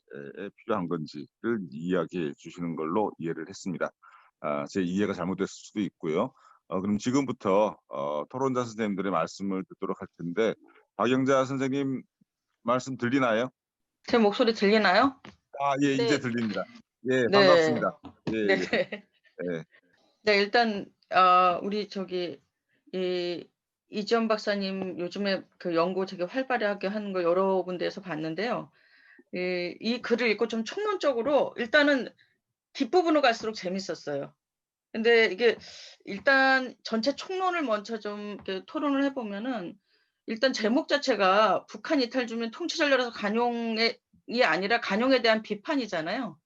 필요한 건지를 이야기해 주시는 걸로 이해를 했습니다. 제 이해가 잘못됐을 수도 있고요. 그럼 지금부터 토론자 선생님들의 말씀을 듣도록 할 텐데, 박영자 선생님 말씀 들리나요? 제 목소리 들리나요? 예, 네. 이제 들립니다. 예, 네. 반갑습니다. 예, 네. 예. 예. 네, 일단 우리 이지연 박사님 요즘에 그 연구 되게 활발하게 하는 거 여러 군데에서 봤는데요. 이 글을 읽고 좀 총론적으로 일단은 뒷부분으로 갈수록 재밌었어요. 근데 이게 일단 전체 총론을 먼저 좀 이렇게 토론을 해보면은 일단 제목 자체가 북한 이탈 주민 통치 전략에서 간용이 아니라 간용에 대한 비판이잖아요.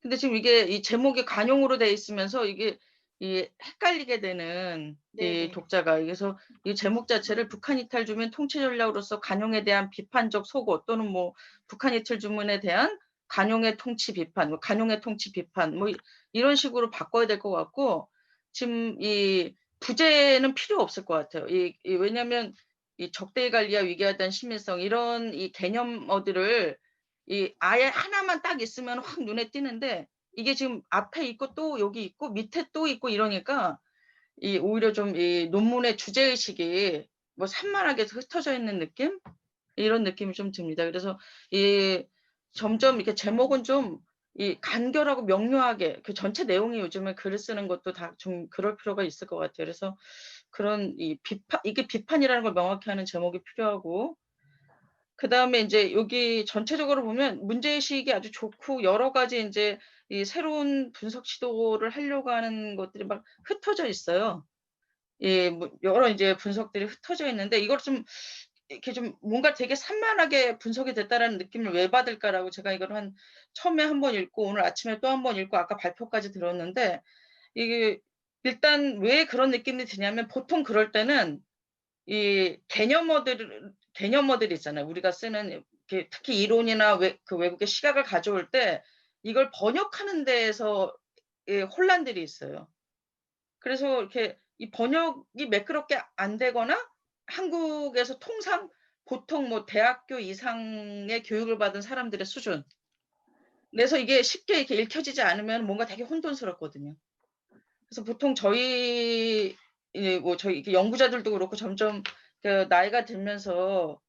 근데 지금 이게 이 제목이 간용으로 돼 있으면서 이게 헷갈리게 되는 이 네네. 독자가. 그래서 이 제목 자체를 북한 이탈 주민 통치 전략으로서 간용에 대한 비판적 속어 또는 뭐 북한 이탈 주민에 대한 간용의 통치 비판, 뭐 간용의 통치 비판 뭐 이런 식으로 바꿔야 될 것 같고 지금 이 부제는 필요 없을 것 같아요. 왜냐하면 이 적대의 관리와 위기에 대한 시민성 이런 이 개념어들을 아예 하나만 딱 있으면 확 눈에 띄는데 이게 지금 앞에 있고 또 여기 있고 밑에 또 있고 이러니까 오히려 좀 이 논문의 주제의식이 뭐 산만하게 흩어져 있는 느낌? 이런 느낌이 좀 듭니다. 그래서 점점 이렇게 제목은 좀 간결하고 명료하게 그 전체 내용이 요즘에 글을 쓰는 것도 다 좀 그럴 필요가 있을 것 같아요. 그래서 그런 이게 비판이라는 걸 명확히 하는 제목이 필요하고 그다음에 이제 여기 전체적으로 보면 문제의식이 아주 좋고 여러 가지 이제 이 새로운 분석 시도를 하려고 하는 것들이 막 흩어져 있어요. 뭐 여러 이제 분석들이 흩어져 있는데 이걸 좀 이렇게 좀 뭔가 되게 산만하게 분석이 됐다라는 느낌을 왜 받을까라고 제가 이걸 처음에 한 번 읽고 오늘 아침에 또 한 번 읽고 아까 발표까지 들었는데 이게 일단 왜 그런 느낌이 드냐면 보통 그럴 때는 이 개념어들 있잖아요. 우리가 쓰는 특히 이론이나 그 외국의 시각을 가져올 때 이걸 번역하는 데에서 혼란들이 있어요. 그래서 이렇게 이 번역이 매끄럽게 안 되거나 한국에서 통상 보통 뭐 대학교 이상의 교육을 받은 사람들의 수준. 그래서 이게 쉽게 이렇게 읽혀지지 않으면 뭔가 되게 혼돈스럽거든요. 그래서 보통 저희 이렇게 연구자들도 그렇고 점점 그 나이가 들면서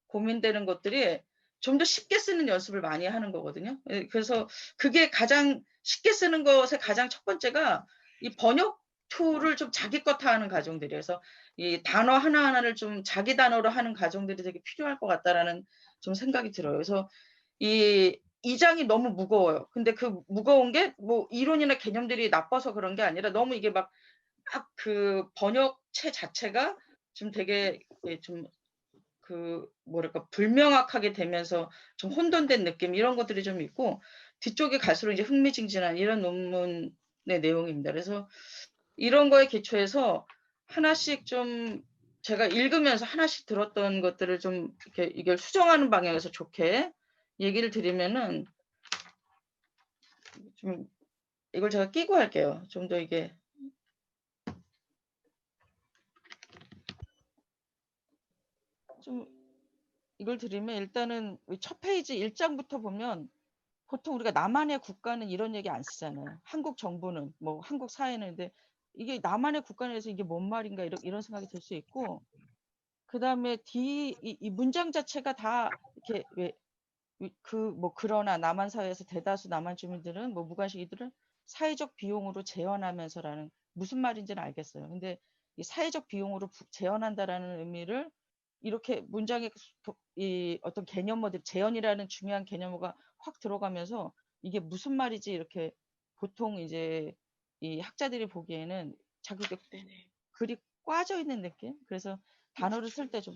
고민되는 것들이 좀 더 쉽게 쓰는 연습을 많이 하는 거거든요. 예, 그래서 그게 가장 쉽게 쓰는 것의 가장 첫 번째가 이 번역 툴을 좀 자기 것화하는 과정들이에요. 그래서 이 단어 하나하나를 좀 자기 단어로 하는 과정들이 되게 필요할 것 같다라는 좀 생각이 들어요. 그래서 이 장이 너무 무거워요. 근데 그 무거운 게 뭐 이론이나 개념들이 나빠서 그런 게 아니라 너무 이게 막 그 번역체 자체가 좀 되게 좀 그 뭐랄까 불명확하게 되면서 좀 혼돈된 느낌 이런 것들이 좀 있고 뒤쪽에 갈수록 이제 흥미진진한 이런 논문의 내용입니다. 그래서 이런 거에 기초해서 하나씩 좀 제가 읽으면서 하나씩 들었던 것들을 좀 이렇게 이걸 수정하는 방향에서 좋게 얘기를 드리면은 좀 이걸 제가 끼고 할게요. 좀 더 이게 좀 이걸 드리면 일단은 첫 페이지 1장부터 보면 보통 우리가 남한의 국가는 이런 얘기 안 쓰잖아요. 한국 정부는 뭐 한국 사회는 근데 이게 남한의 국가에 대해서 이게 뭔 말인가 이런 생각이 들 수 있고 그다음에 이 문장 자체가 다 이렇게 왜 그 뭐 그러나 남한 사회에서 대다수 남한 주민들은 뭐 무관식이들은 사회적 비용으로 재현하면서라는 무슨 말인지는 알겠어요. 근데 이 사회적 비용으로 재현한다라는 의미를 이렇게 문장에 이 어떤 개념어들 재현이라는 중요한 개념어가 확 들어가면서 이게 무슨 말이지 이렇게 보통 이제 이 학자들이 보기에는 자기가 네네. 글이 꽈져 있는 느낌? 그래서 단어를 쓸 때 좀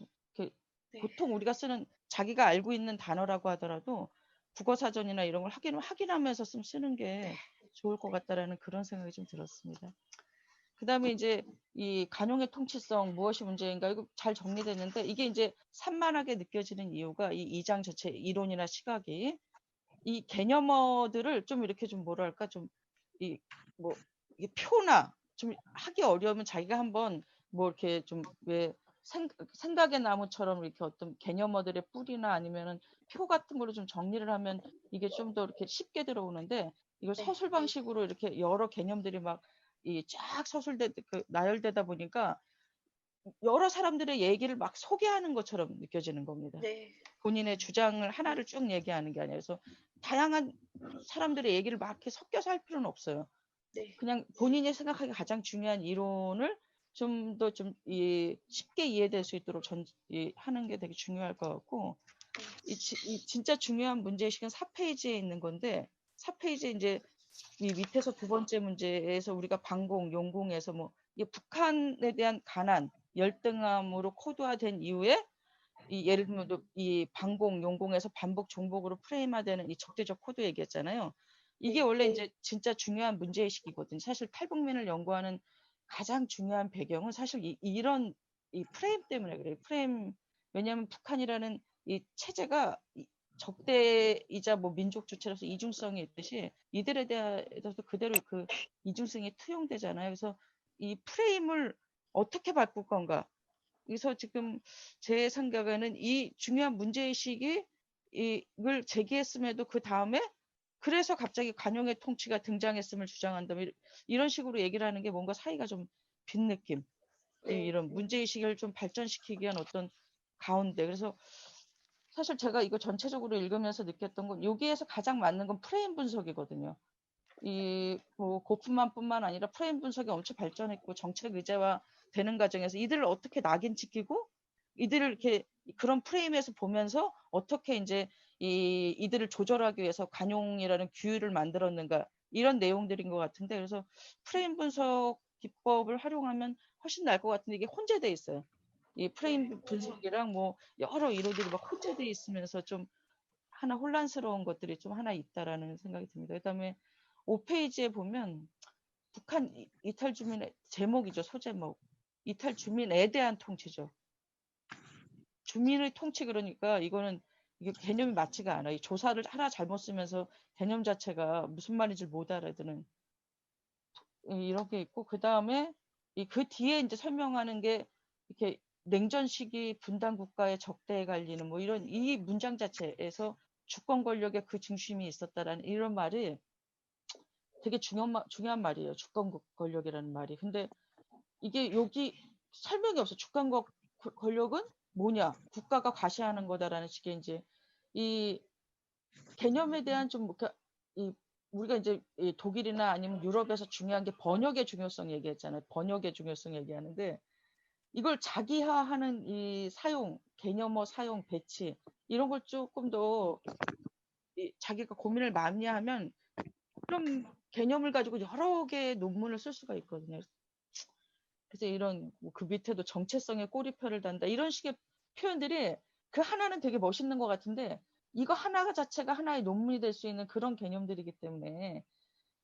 네. 보통 우리가 쓰는 자기가 알고 있는 단어라고 하더라도 국어사전이나 이런 걸 확인하면서 쓰는 게 좋을 것 같다라는 그런 생각이 좀 들었습니다. 그다음에 이제 이 간용의 통치성 무엇이 문제인가 이거 잘 정리됐는데 이게 이제 산만하게 느껴지는 이유가 이 2장 전체 이론이나 시각이 이 개념어들을 좀 이렇게 좀 뭐랄까 좀 이 뭐 이게 표나 좀 하기 어려우면 자기가 한번 뭐 이렇게 좀 왜 생각의 나무처럼 이렇게 어떤 개념어들의 뿌리나 아니면은 표 같은 걸로 좀 정리를 하면 이게 좀 더 이렇게 쉽게 들어오는데 이걸 네. 서술 방식으로 이렇게 여러 개념들이 막 이 쫙 나열되다 보니까 여러 사람들의 얘기를 막 소개하는 것처럼 느껴지는 겁니다. 네. 본인의 주장을 하나를 쭉 얘기하는 게 아니라 그래서 다양한 사람들의 얘기를 막 이렇게 섞여서 할 필요는 없어요. 네. 그냥 본인이 생각하기 가장 중요한 이론을 좀 더 좀 쉽게 이해될 수 있도록 하는 게 되게 중요할 것 같고 이 진짜 중요한 문제의식은 4페이지에 있는 건데 4페이지에 이제 이 밑에서 두 번째 문제에서 우리가 방공, 용공에서 뭐 이게 북한에 대한 가난, 열등함으로 코드화된 이후에 이 예를 들면 이 방공, 용공에서 반복, 종복으로 프레임화되는 이 적대적 코드 얘기했잖아요. 이게 네. 원래 이제 진짜 중요한 문제의식이거든요. 사실 탈북민을 연구하는 가장 중요한 배경은 사실 이런 이 프레임 때문에 그래요. 프레임 왜냐하면 북한이라는 이 체제가 적대이자 뭐 민족 주체로서 이중성이 있듯이 이들에 대해서도 그대로 그 이중성이 투영되잖아요. 그래서 이 프레임을 어떻게 바꿀 건가? 그래서 지금 제 생각에는 이 중요한 문제의식이 이걸 제기했음에도 그 다음에 그래서 갑자기 관용의 통치가 등장했음을 주장한다면 이런 식으로 얘기를 하는 게 뭔가 사이가 좀 빈 느낌. 네. 이런 문제의식을 좀 발전시키기 위한 어떤 가운데. 그래서 사실 제가 이거 전체적으로 읽으면서 느꼈던 건 여기에서 가장 맞는 건 프레임 분석이거든요. 이 뭐 고프만뿐만 아니라 프레임 분석이 엄청 발전했고 정책 의제화 되는 과정에서 이들을 어떻게 낙인시키고 이들을 이렇게 그런 프레임에서 보면서 어떻게 이제 이들을 조절하기 위해서 관용이라는 규율을 만들었는가 이런 내용들인 것 같은데 그래서 프레임 분석 기법을 활용하면 훨씬 나을 것 같은데 이게 혼재돼 있어요. 이 프레임 분석이랑 뭐 여러 이론들이 막 혼재돼 있으면서 좀 하나 혼란스러운 것들이 좀 하나 있다라는 생각이 듭니다. 그다음에 5페이지에 보면 북한 이탈 주민의 제목이죠. 소제목. 이탈 주민에 대한 통치죠. 주민의 통치 그러니까 이거는 이게 개념이 맞지가 않아. 이 조사를 하나 잘못 쓰면서 개념 자체가 무슨 말인지 못 알아듣는 이런 게 있고 그다음에 그 뒤에 이제 설명하는 게 이렇게 냉전 시기 분단 국가의 적대에 갈리는 뭐 이런 이 문장 자체에서 주권 권력의 그 중심이 있었다라는 이런 말이 되게 중요한 말이에요. 주권 권력이라는 말이. 근데 이게 여기 설명이 없어. 주권 권력은 뭐냐? 국가가 과시하는 거다라는 식의 이제 이 개념에 대한 좀 이 우리가 이제 이 독일이나 아니면 유럽에서 중요한 게 번역의 중요성 얘기했잖아요. 번역의 중요성 얘기하는데 이걸 자기화하는 이 사용, 개념어 사용, 배치 이런 걸 조금 더 자기가 고민을 많이 하면 그럼 개념을 가지고 여러 개의 논문을 쓸 수가 있거든요. 그래서 이런 그 밑에도 정체성의 꼬리표를 단다 이런 식의 표현들이 그 하나는 되게 멋있는 것 같은데 이거 하나 자체가 하나의 논문이 될 수 있는 그런 개념들이기 때문에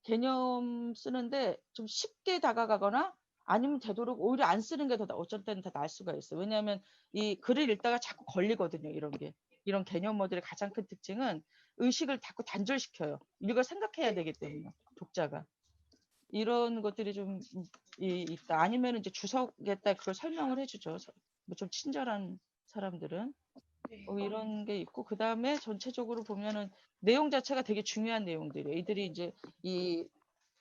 개념 쓰는데 좀 쉽게 다가가거나 아니면 되도록 오히려 안 쓰는 게 더 어쩔 때는 더 나을 수가 있어요. 왜냐하면 이 글을 읽다가 자꾸 걸리거든요. 이런 게. 이런 개념어들의 가장 큰 특징은 의식을 자꾸 단절시켜요. 이걸 생각해야 되기 때문에 독자가. 이런 것들이 좀 있다. 아니면 이제 주석에다 그걸 설명을 해주죠. 뭐 좀 친절한 사람들은. 이런 게 있고 그 다음에 전체적으로 보면은 내용 자체가 되게 중요한 내용들이에요. 이들이 이제 이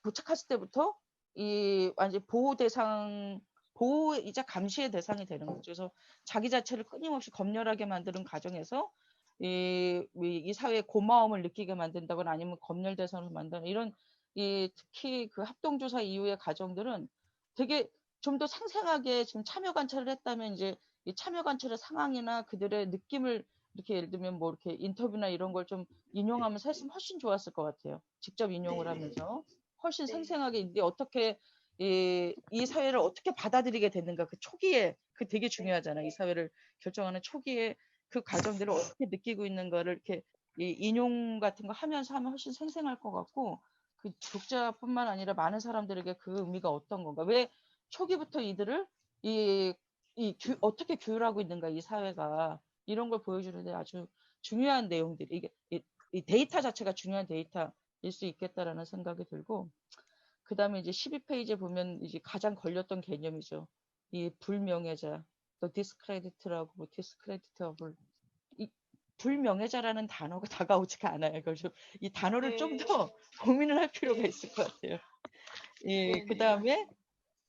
도착했을 때부터 이 완전 보호 대상 보호이자 감시의 대상이 되는 거죠. 그래서 자기 자체를 끊임없이 검열하게 만드는 과정에서 이 사회에 고마움을 느끼게 만든다거나 아니면 검열 대상을 만드는 이런 특히 그 합동조사 이후의 과정들은 되게 좀 더 생생하게 지금 참여 관찰을 했다면 이제 이 참여 관찰의 상황이나 그들의 느낌을 이렇게 예를 들면 뭐 이렇게 인터뷰나 이런 걸 좀 인용하면서 했으면 훨씬 좋았을 것 같아요. 직접 인용을 하면서 훨씬 생생하게 이제 어떻게 이 사회를 어떻게 받아들이게 됐는가 그 초기에 그 되게 중요하잖아요. 이 사회를 결정하는 초기에 그 과정들을 어떻게 느끼고 있는가를 이렇게 인용 같은 거 하면서 하면 훨씬 생생할 것 같고 그 독자뿐만 아니라 많은 사람들에게 그 의미가 어떤 건가 왜 초기부터 이들을 어떻게 규율하고 있는가 이 사회가 이런 걸 보여주는데 아주 중요한 내용들이 이게 이 데이터 자체가 중요한 데이터일 수 있겠다라는 생각이 들고 그 다음에 이제 12페이지에 보면 이제 가장 걸렸던 개념이죠. 이 불명예자, 또 discredit라고 뭐 discreditable 이 불명예자라는 단어가 다가오지가 않아요. 그래서 이 단어를 좀 더 고민을 할 필요가 있을 것 같아요. 그 다음에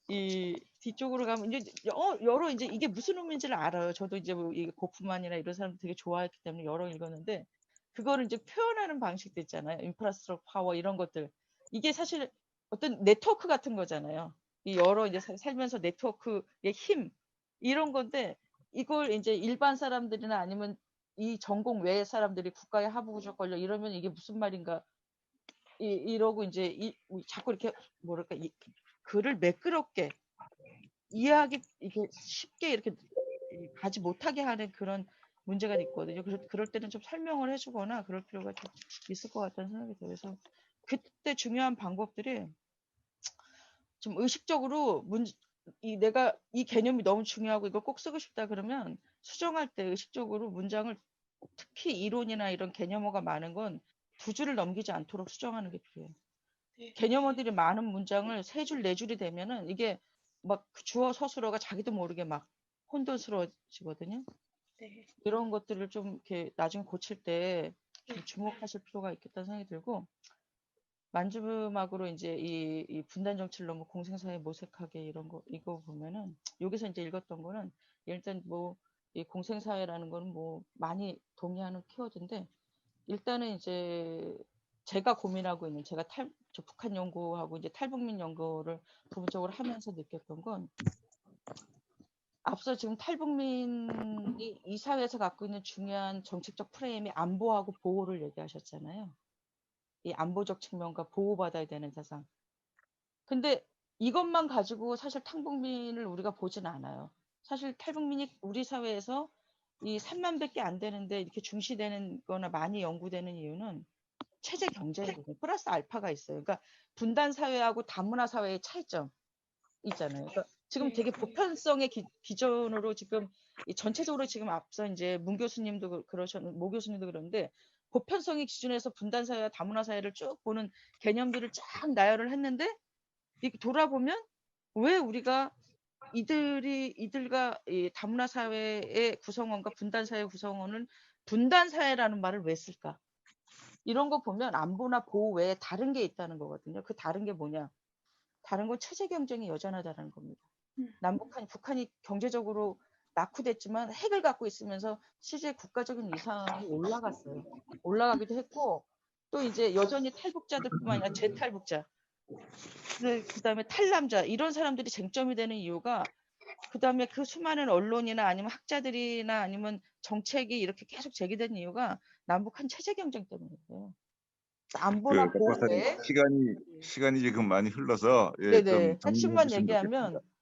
이 뒤쪽으로 가면 이제 여러 이제 이게 무슨 의미인지를 알아요. 저도 이제 뭐 이 고프만이나 이런 사람들 되게 좋아했기 때문에 여러 읽었는데 그거를 이제 표현하는 방식도 있잖아요. 인프라스트럭 파워 이런 것들. 이게 사실 어떤 네트워크 같은 거잖아요. 이 여러 이제 살면서 네트워크의 힘 이런 건데 이걸 이제 일반 사람들이나 아니면 이 전공 외의 사람들이 국가의 하부구적 권력 이러면 이게 무슨 말인가 이러고 이제 자꾸 이렇게 뭐랄까 글을 매끄럽게 이해하기 이게 쉽게 이렇게 가지 못하게 하는 그런 문제가 있거든요. 그래서 그럴 때는 좀 설명을 해주거나 그럴 필요가 좀 있을 것 같다는 생각이 들어요. 그래서 그때 중요한 방법들이 좀 의식적으로 내가 이 개념이 너무 중요하고 이걸 꼭 쓰고 싶다 그러면 수정할 때 의식적으로 문장을 특히 이론이나 이런 개념어가 많은 건 2줄을 넘기지 않도록 수정하는 게 필요해요. 개념어들이 많은 문장을 3줄, 4줄이 되면은 이게 막 주어 서술어가 자기도 모르게 막 혼돈스러워지거든요. 이런 것들을 좀 이렇게 나중에 고칠 때 좀 주목하실 필요가 있겠다는 생각이 들고 마지막으로 이제 이 분단 정치를 너무 공생사에 모색하게 이거 보면은 여기서 이제 읽었던 거는 일단 뭐 이 공생사회라는 거는 뭐 많이 동의하는 키워드인데 일단은 이제 제가 고민하고 있는 제가 저 북한 연구하고 이제 탈북민 연구를 부분적으로 하면서 느꼈던 건 앞서 지금 탈북민이 이 사회에서 갖고 있는 중요한 정책적 프레임이 안보하고 보호를 얘기하셨잖아요. 이 안보적 측면과 보호받아야 되는 대상. 근데 이것만 가지고 사실 탈북민을 우리가 보진 않아요. 사실 탈북민이 우리 사회에서 이 3만 밖에 안 되는데 이렇게 중시되는 거나 많이 연구되는 이유는 체제 경쟁이거든요. 플러스 알파가 있어요. 그러니까 분단 사회하고 다문화 사회의 차이점 있잖아요. 그러니까 지금 되게 보편성의 기준으로 지금 전체적으로 지금 앞서 이제 문 교수님도 모 교수님도 그런데 보편성의 기준에서 분단 사회와 다문화 사회를 쭉 보는 개념들을 쫙 나열을 했는데 돌아보면 왜 우리가 이들과 이 다문화 사회의 구성원과 분단 사회 구성원은 분단 사회라는 말을 왜 쓸까? 이런 거 보면 안보나 보호 외에 다른 게 있다는 거거든요. 그 다른 게 뭐냐? 다른 건 체제 경쟁이 여전하다는 겁니다. 북한이 경제적으로 낙후됐지만 핵을 갖고 있으면서 실제 국가적인 위상이 올라갔어요. 올라가기도 했고 또 이제 여전히 탈북자들뿐만 아니라 재탈북자, 그다음에 탈남자 이런 사람들이 쟁점이 되는 이유가 그다음에 그 수많은 언론이나 아니면 학자들이나 아니면 정책이 이렇게 계속 제기된 이유가 남북한 체제 경쟁 때문이에요. 안보나 박 박사님 보호에 시간이 지금 많이 흘러서 좀 네네 정리해 핵심만 주시면 얘기하면 좋겠습니다.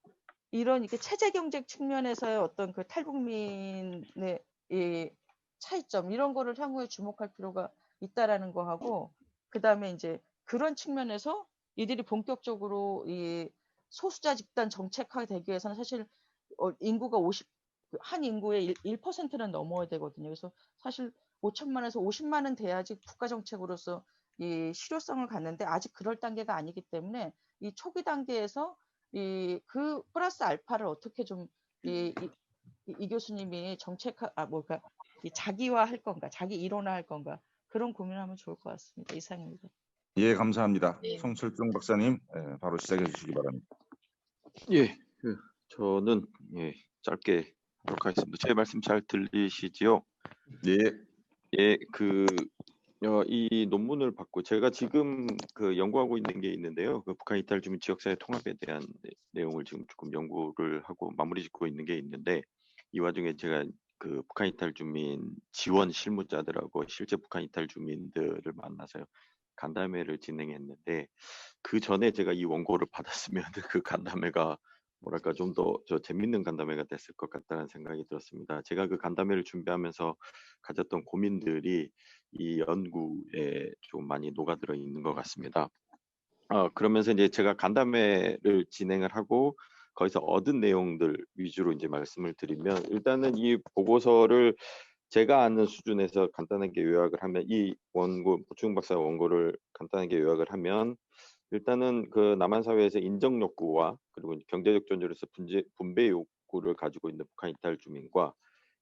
이런 이렇게 체제 경쟁 측면에서의 어떤 그 탈북민의 이 차이점 이런 거를 향후에 주목할 필요가 있다라는 거 하고 그다음에 이제 그런 측면에서 이들이 본격적으로 이 소수자 집단 정책화가 되기 위해서는 사실 인구가 한 인구의 1%는 넘어야 되거든요. 그래서 사실 5천만에서 50만은 돼야지 국가 정책으로서 이 실효성을 갖는데 아직 그럴 단계가 아니기 때문에 이 초기 단계에서 그 플러스 알파를 어떻게 좀 이 교수님이 그러니까 이 자기화할 건가, 자기 일원화할 건가 그런 고민하면 좋을 것 같습니다. 이상입니다. 예, 감사합니다. 네. 송철중 박사님, 바로 시작해 주시기 바랍니다. 예, 저는 짧게 하도록 하겠습니다. 제 말씀 잘 들리시지요? 예, 예, 이 논문을 받고 제가 지금 연구하고 있는 게 있는데요. 북한 이탈 주민 지역사회 통합에 대한 내용을 지금 조금 연구를 하고 마무리 짓고 있는 게 있는데 이 와중에 제가 북한 이탈 주민 지원 실무자들하고 실제 북한 이탈 주민들을 만나서 간담회를 진행했는데 그 전에 제가 이 원고를 받았으면 그 간담회가 뭐랄까 좀 더 재밌는 간담회가 됐을 것 같다는 생각이 들었습니다. 제가 그 간담회를 준비하면서 가졌던 고민들이 이 연구에 좀 많이 녹아들어 있는 것 같습니다. 그러면서 이제 제가 간담회를 진행을 하고 거기서 얻은 내용들 위주로 이제 말씀을 드리면 일단은 이 보고서를 제가 아는 수준에서 간단하게 요약을 하면 이 원고 보충 박사 원고를 간단하게 요약을 하면 일단은 남한 사회에서 인정 욕구와 그리고 경제적 존재로서 분배 욕구를 가지고 있는 북한 이탈 주민과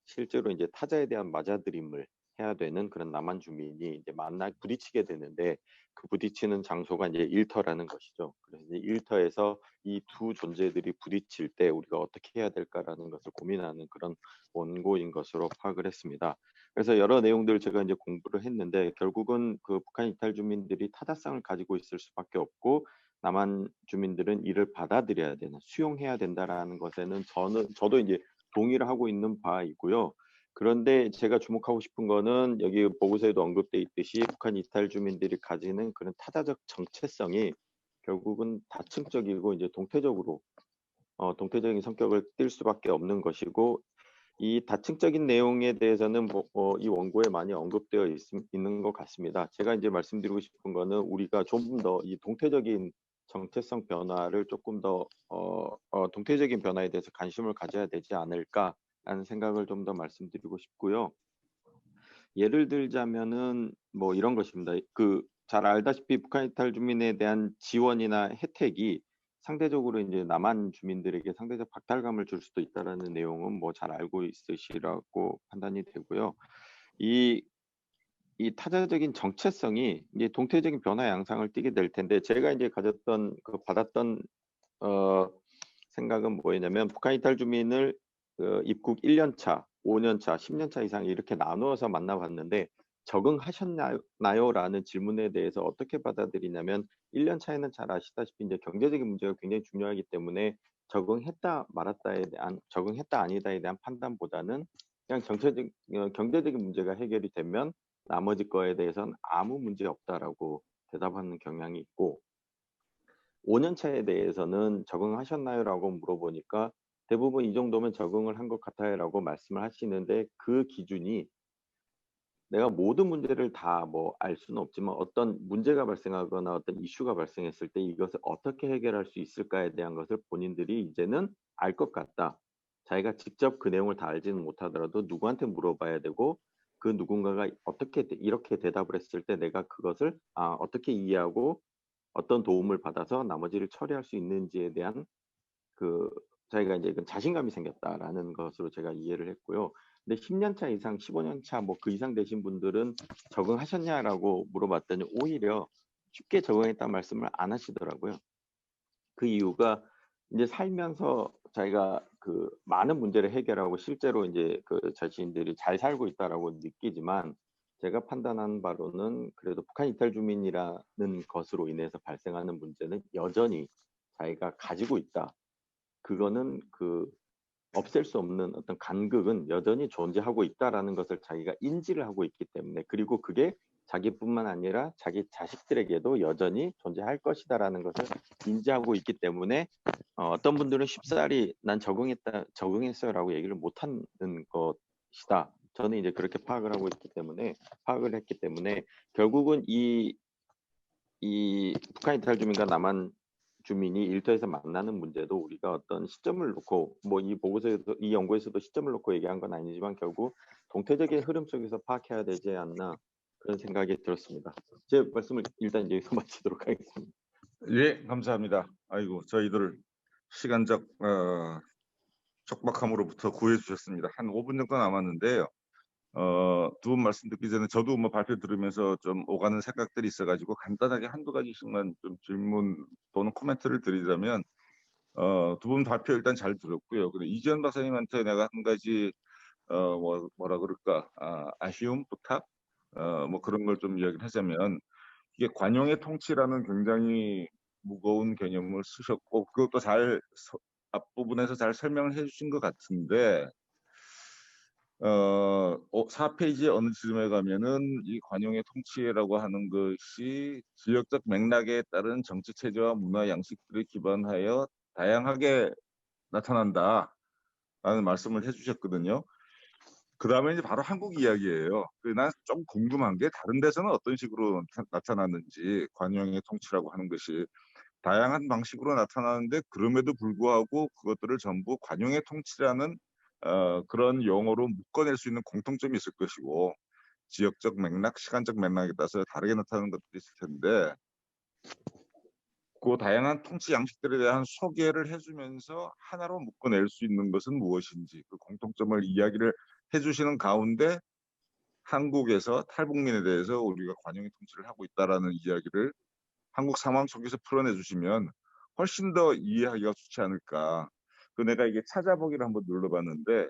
실제로 이제 타자에 대한 맞아들임을 해야 되는 그런 남한 주민이 이제 부딪히게 되는데 그 부딪히는 장소가 이제 일터라는 것이죠. 그래서 이제 일터에서 이 두 존재들이 부딪힐 때 우리가 어떻게 해야 될까라는 것을 고민하는 그런 원고인 것으로 파악을 했습니다. 그래서 여러 내용들을 제가 이제 공부를 했는데 결국은 북한 이탈 주민들이 타다성을 가지고 있을 수밖에 없고 남한 주민들은 이를 받아들여야 되는, 수용해야 된다라는 것에는 저도 이제 동의를 하고 있는 바이고요. 그런데 제가 주목하고 싶은 거는 여기 보고서에도 언급돼 있듯이 북한 이탈 주민들이 가지는 그런 타자적 정체성이 결국은 다층적이고 이제 동태적인 성격을 띨 수밖에 없는 것이고 이 다층적인 내용에 대해서는 이 원고에 많이 언급되어 있는 것 같습니다. 제가 이제 말씀드리고 싶은 거는 우리가 좀 더 이 동태적인 정체성 변화를 조금 더 동태적인 변화에 대해서 관심을 가져야 되지 않을까라는 생각을 좀 더 말씀드리고 싶고요. 예를 들자면은 뭐 이런 것입니다. 잘 알다시피 북한 이탈 주민에 대한 지원이나 혜택이 상대적으로 이제 남한 주민들에게 상대적 박탈감을 줄 수도 있다라는 내용은 뭐 잘 알고 있으시라고 판단이 되고요. 이 타자적인 정체성이 이제 동태적인 변화 양상을 띠게 될 텐데 제가 이제 받았던 생각은 뭐였냐면 북한 이탈 주민을 입국 1년 차, 5년 차, 10년 차 이상 이렇게 나누어서 만나봤는데 적응하셨나요? 라는 질문에 대해서 어떻게 받아들이냐면 1년 차에는 잘 아시다시피 이제 경제적인 문제가 굉장히 중요하기 때문에 적응했다 아니다에 대한 판단보다는 그냥 경제적인 문제가 해결이 되면 나머지 거에 대해서는 아무 문제 없다라고 대답하는 경향이 있고 5년 차에 대해서는 적응하셨나요? 라고 물어보니까 대부분 이 정도면 적응을 한 것 같아요 라고 말씀을 하시는데 그 기준이 내가 모든 문제를 다 뭐 알 수는 없지만 어떤 문제가 발생하거나 어떤 이슈가 발생했을 때 이것을 어떻게 해결할 수 있을까에 대한 것을 본인들이 이제는 알 것 같다. 자기가 직접 그 내용을 다 알지는 못하더라도 누구한테 물어봐야 되고 그 누군가가 이렇게 대답을 했을 때 내가 그것을 어떻게 이해하고 어떤 도움을 받아서 나머지를 처리할 수 있는지에 대한 자기가 이제 자신감이 생겼다라는 것으로 제가 이해를 했고요. 근데 10년 차 이상, 15년 차 뭐 그 이상 되신 분들은 적응하셨냐라고 물어봤더니 오히려 쉽게 적응했다는 말씀을 안 하시더라고요. 그 이유가 이제 살면서 자기가 그 많은 문제를 해결하고 실제로 이제 그 자신들이 잘 살고 있다라고 느끼지만 제가 판단한 바로는 그래도 북한 이탈 주민이라는 것으로 인해서 발생하는 문제는 여전히 자기가 가지고 있다. 그거는 그 없앨 수 없는 어떤 간극은 여전히 존재하고 있다라는 것을 자기가 인지를 하고 있기 때문에 그리고 그게 자기뿐만 아니라 자기 자식들에게도 여전히 존재할 것이다라는 것을 인지하고 있기 때문에 어떤 분들은 쉽사리 난 적응했어요라고 얘기를 못하는 것이다. 저는 이제 그렇게 파악을 했기 때문에 결국은 이 북한 이탈 주민과 남한 주민이 일터에서 만나는 문제도 우리가 어떤 시점을 놓고 뭐 이 보고서에서 이 연구에서도 시점을 놓고 얘기한 건 아니지만 결국 동태적인 흐름 속에서 파악해야 되지 않나 그런 생각이 들었습니다. 제 말씀을 일단 여기서 마치도록 하겠습니다. 예, 감사합니다. 아이고, 저희들 시간적 촉박함으로부터 구해주셨습니다. 한 5분 정도 남았는데요. 두 분 말씀 듣기 전에 저도 뭐 발표 들으면서 좀 오가는 생각들이 있어가지고 간단하게 한두 가지씩만 좀 질문 또는 코멘트를 드리자면, 두 분 발표 일단 잘 들었고요. 근데 이지연 박사님한테 내가 한 가지 뭐라 그럴까, 아쉬움, 부탁, 뭐 그런 걸 좀 이야기를 하자면, 이게 관용의 통치라는 굉장히 무거운 개념을 쓰셨고 그것도 앞부분에서 잘 설명을 해주신 것 같은데 4페이지의 어느 지점에 가면은 이 관용의 통치라고 하는 것이 지역적 맥락에 따른 정치 체제와 문화 양식들을 기반하여 다양하게 나타난다라는 말씀을 해주셨거든요. 그 다음에 이제 바로 한국 이야기예요. 난 좀 궁금한 게 다른 데서는 어떤 식으로 나타나는지 관용의 통치라고 하는 것이 다양한 방식으로 나타나는데 그럼에도 불구하고 그것들을 전부 관용의 통치라는 그런 용어로 묶어낼 수 있는 공통점이 있을 것이고 지역적 맥락, 시간적 맥락에 따라서 다르게 나타나는 것들이 있을 텐데 그 다양한 통치 양식들에 대한 소개를 해주면서 하나로 묶어낼 수 있는 것은 무엇인지 그 공통점을 이야기를 해주시는 가운데 한국에서 탈북민에 대해서 우리가 관용의 통치를 하고 있다라는 이야기를 한국 상황 속에서 풀어내 주시면 훨씬 더 이해하기가 좋지 않을까. 내가 이게 찾아보기를 한번 눌러봤는데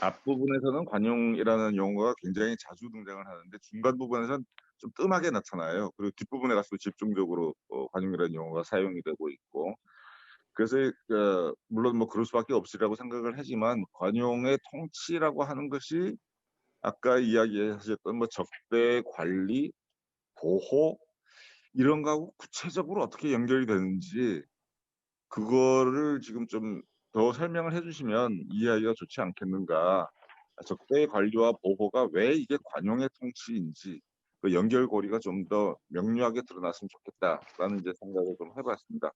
앞부분에서는 관용이라는 용어가 굉장히 자주 등장을 하는데 중간 부분에서는 좀 뜸하게 나타나요. 그리고 뒷부분에 가서 집중적으로 관용이라는 용어가 사용이 되고 있고 그래서 물론 뭐 그럴 수밖에 없으리라고 생각을 하지만 관용의 통치라고 하는 것이 아까 이야기하셨던 뭐 적대 관리, 보호 이런 거하고 구체적으로 어떻게 연결이 되는지 그거를 지금 좀 더 설명을 해주시면 이해하기가 좋지 않겠는가. 적대 관리와 보호가 왜 이게 관용의 통치인지 그 연결고리가 좀 더 명료하게 드러났으면 좋겠다라는 이제 생각을 좀 해봤습니다.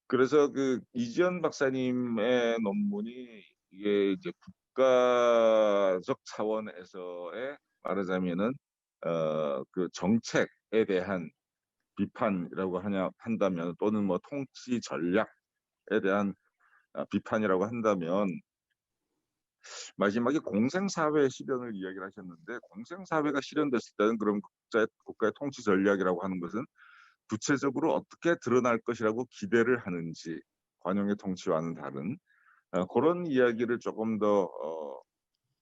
그래서 그 이지연 박사님의 논문이 이게 이제 국가적 차원에서의 말하자면은 그 정책에 대한 비판이라고 한다면 또는 뭐 통치 전략에 대한 비판이라고 한다면 마지막에 공생사회 실현을 이야기를 하셨는데 공생사회가 실현됐을 때는 그럼 국가의 통치 전략이라고 하는 것은 구체적으로 어떻게 드러날 것이라고 기대를 하는지 관용의 통치와는 다른 그런 이야기를 조금 더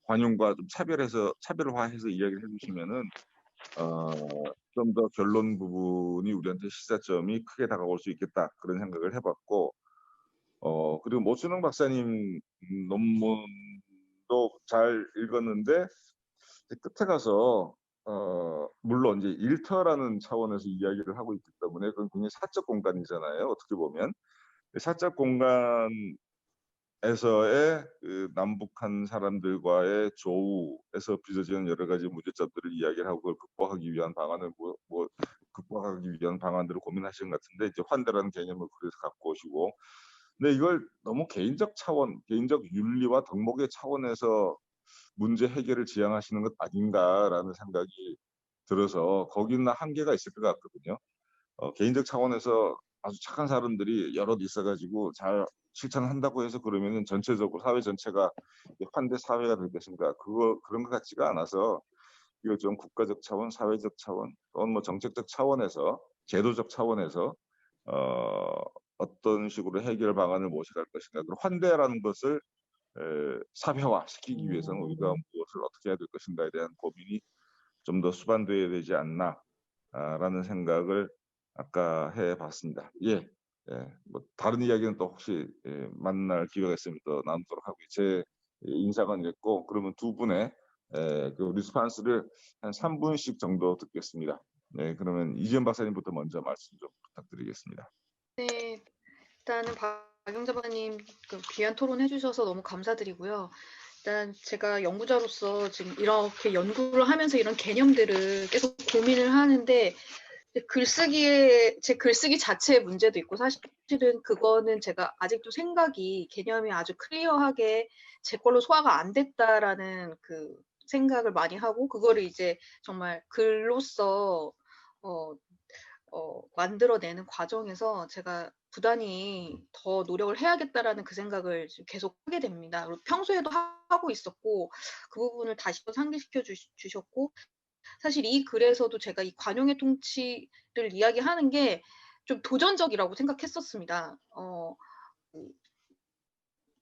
관용과 좀 차별화해서 이야기를 해주시면은 좀 더 결론 부분이 우리한테 시사점이 크게 다가올 수 있겠다 그런 생각을 해봤고 그리고 모순영 박사님 논문도 잘 읽었는데 끝에 가서 물론 이제 일터라는 차원에서 이야기를 하고 있기 때문에 그건 굉장히 사적 공간이잖아요. 어떻게 보면 사적 공간에서의 그 남북한 사람들과의 조우에서 빚어지는 여러 가지 문제점들을 이야기를 하고 그걸 극복하기 위한 방안을 극복하기 위한 방안들을 고민하시는 것 같은데 이제 환대라는 개념을 그래서 갖고 오시고 근데 이걸 너무 개인적 차원, 개인적 윤리와 덕목의 차원에서 문제 해결을 지향하시는 것 아닌가라는 생각이 들어서 거기는 한계가 있을 것 같거든요. 개인적 차원에서 아주 착한 사람들이 여럿 있어가지고 잘 실천한다고 해서 그러면은 전체적으로 사회 전체가 환대 사회가 될 것인가 그런 것 같지가 않아서 이걸 좀 국가적 차원, 사회적 차원 또는 뭐 정책적 차원에서 제도적 차원에서 어떤 식으로 해결 방안을 모셔갈 것인가. 그리고 환대라는 것을 사회화시키기 위해서는 우리가 무엇을 어떻게 해야 될 것인가에 대한 고민이 좀 더 수반돼야 되지 않나라는 생각을 아까 해봤습니다. 예, 뭐 다른 이야기는 또 혹시 만날 기회가 있으면 또 나누도록 하고 제 인사가 됐고 그러면 두 분의 그 리스판스를 한 3분씩 정도 듣겠습니다. 네, 그러면 이지연 박사님부터 먼저 말씀 좀 부탁드리겠습니다. 네, 일단은 박영자 박사님 그 귀한 토론 해주셔서 너무 감사드리고요. 일단 제가 연구자로서 지금 이렇게 연구를 하면서 이런 개념들을 계속 고민을 하는데 제 글쓰기 자체의 문제도 있고 사실은 그거는 제가 아직도 개념이 아주 클리어하게 제 걸로 소화가 안 됐다라는 그 생각을 많이 하고 그거를 이제 정말 글로써 만들어내는 과정에서 제가 부단히 더 노력을 해야겠다라는 그 생각을 지금 계속 하게 됩니다. 그리고 평소에도 하고 있었고 그 부분을 다시 또 상기시켜 주셨고 사실 이 글에서도 제가 이 관용의 통치를 이야기하는 게 좀 도전적이라고 생각했었습니다.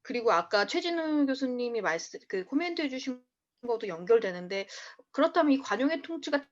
그리고 아까 최진우 교수님이 코멘트 해주신 것도 연결되는데 그렇다면 이 관용의 통치가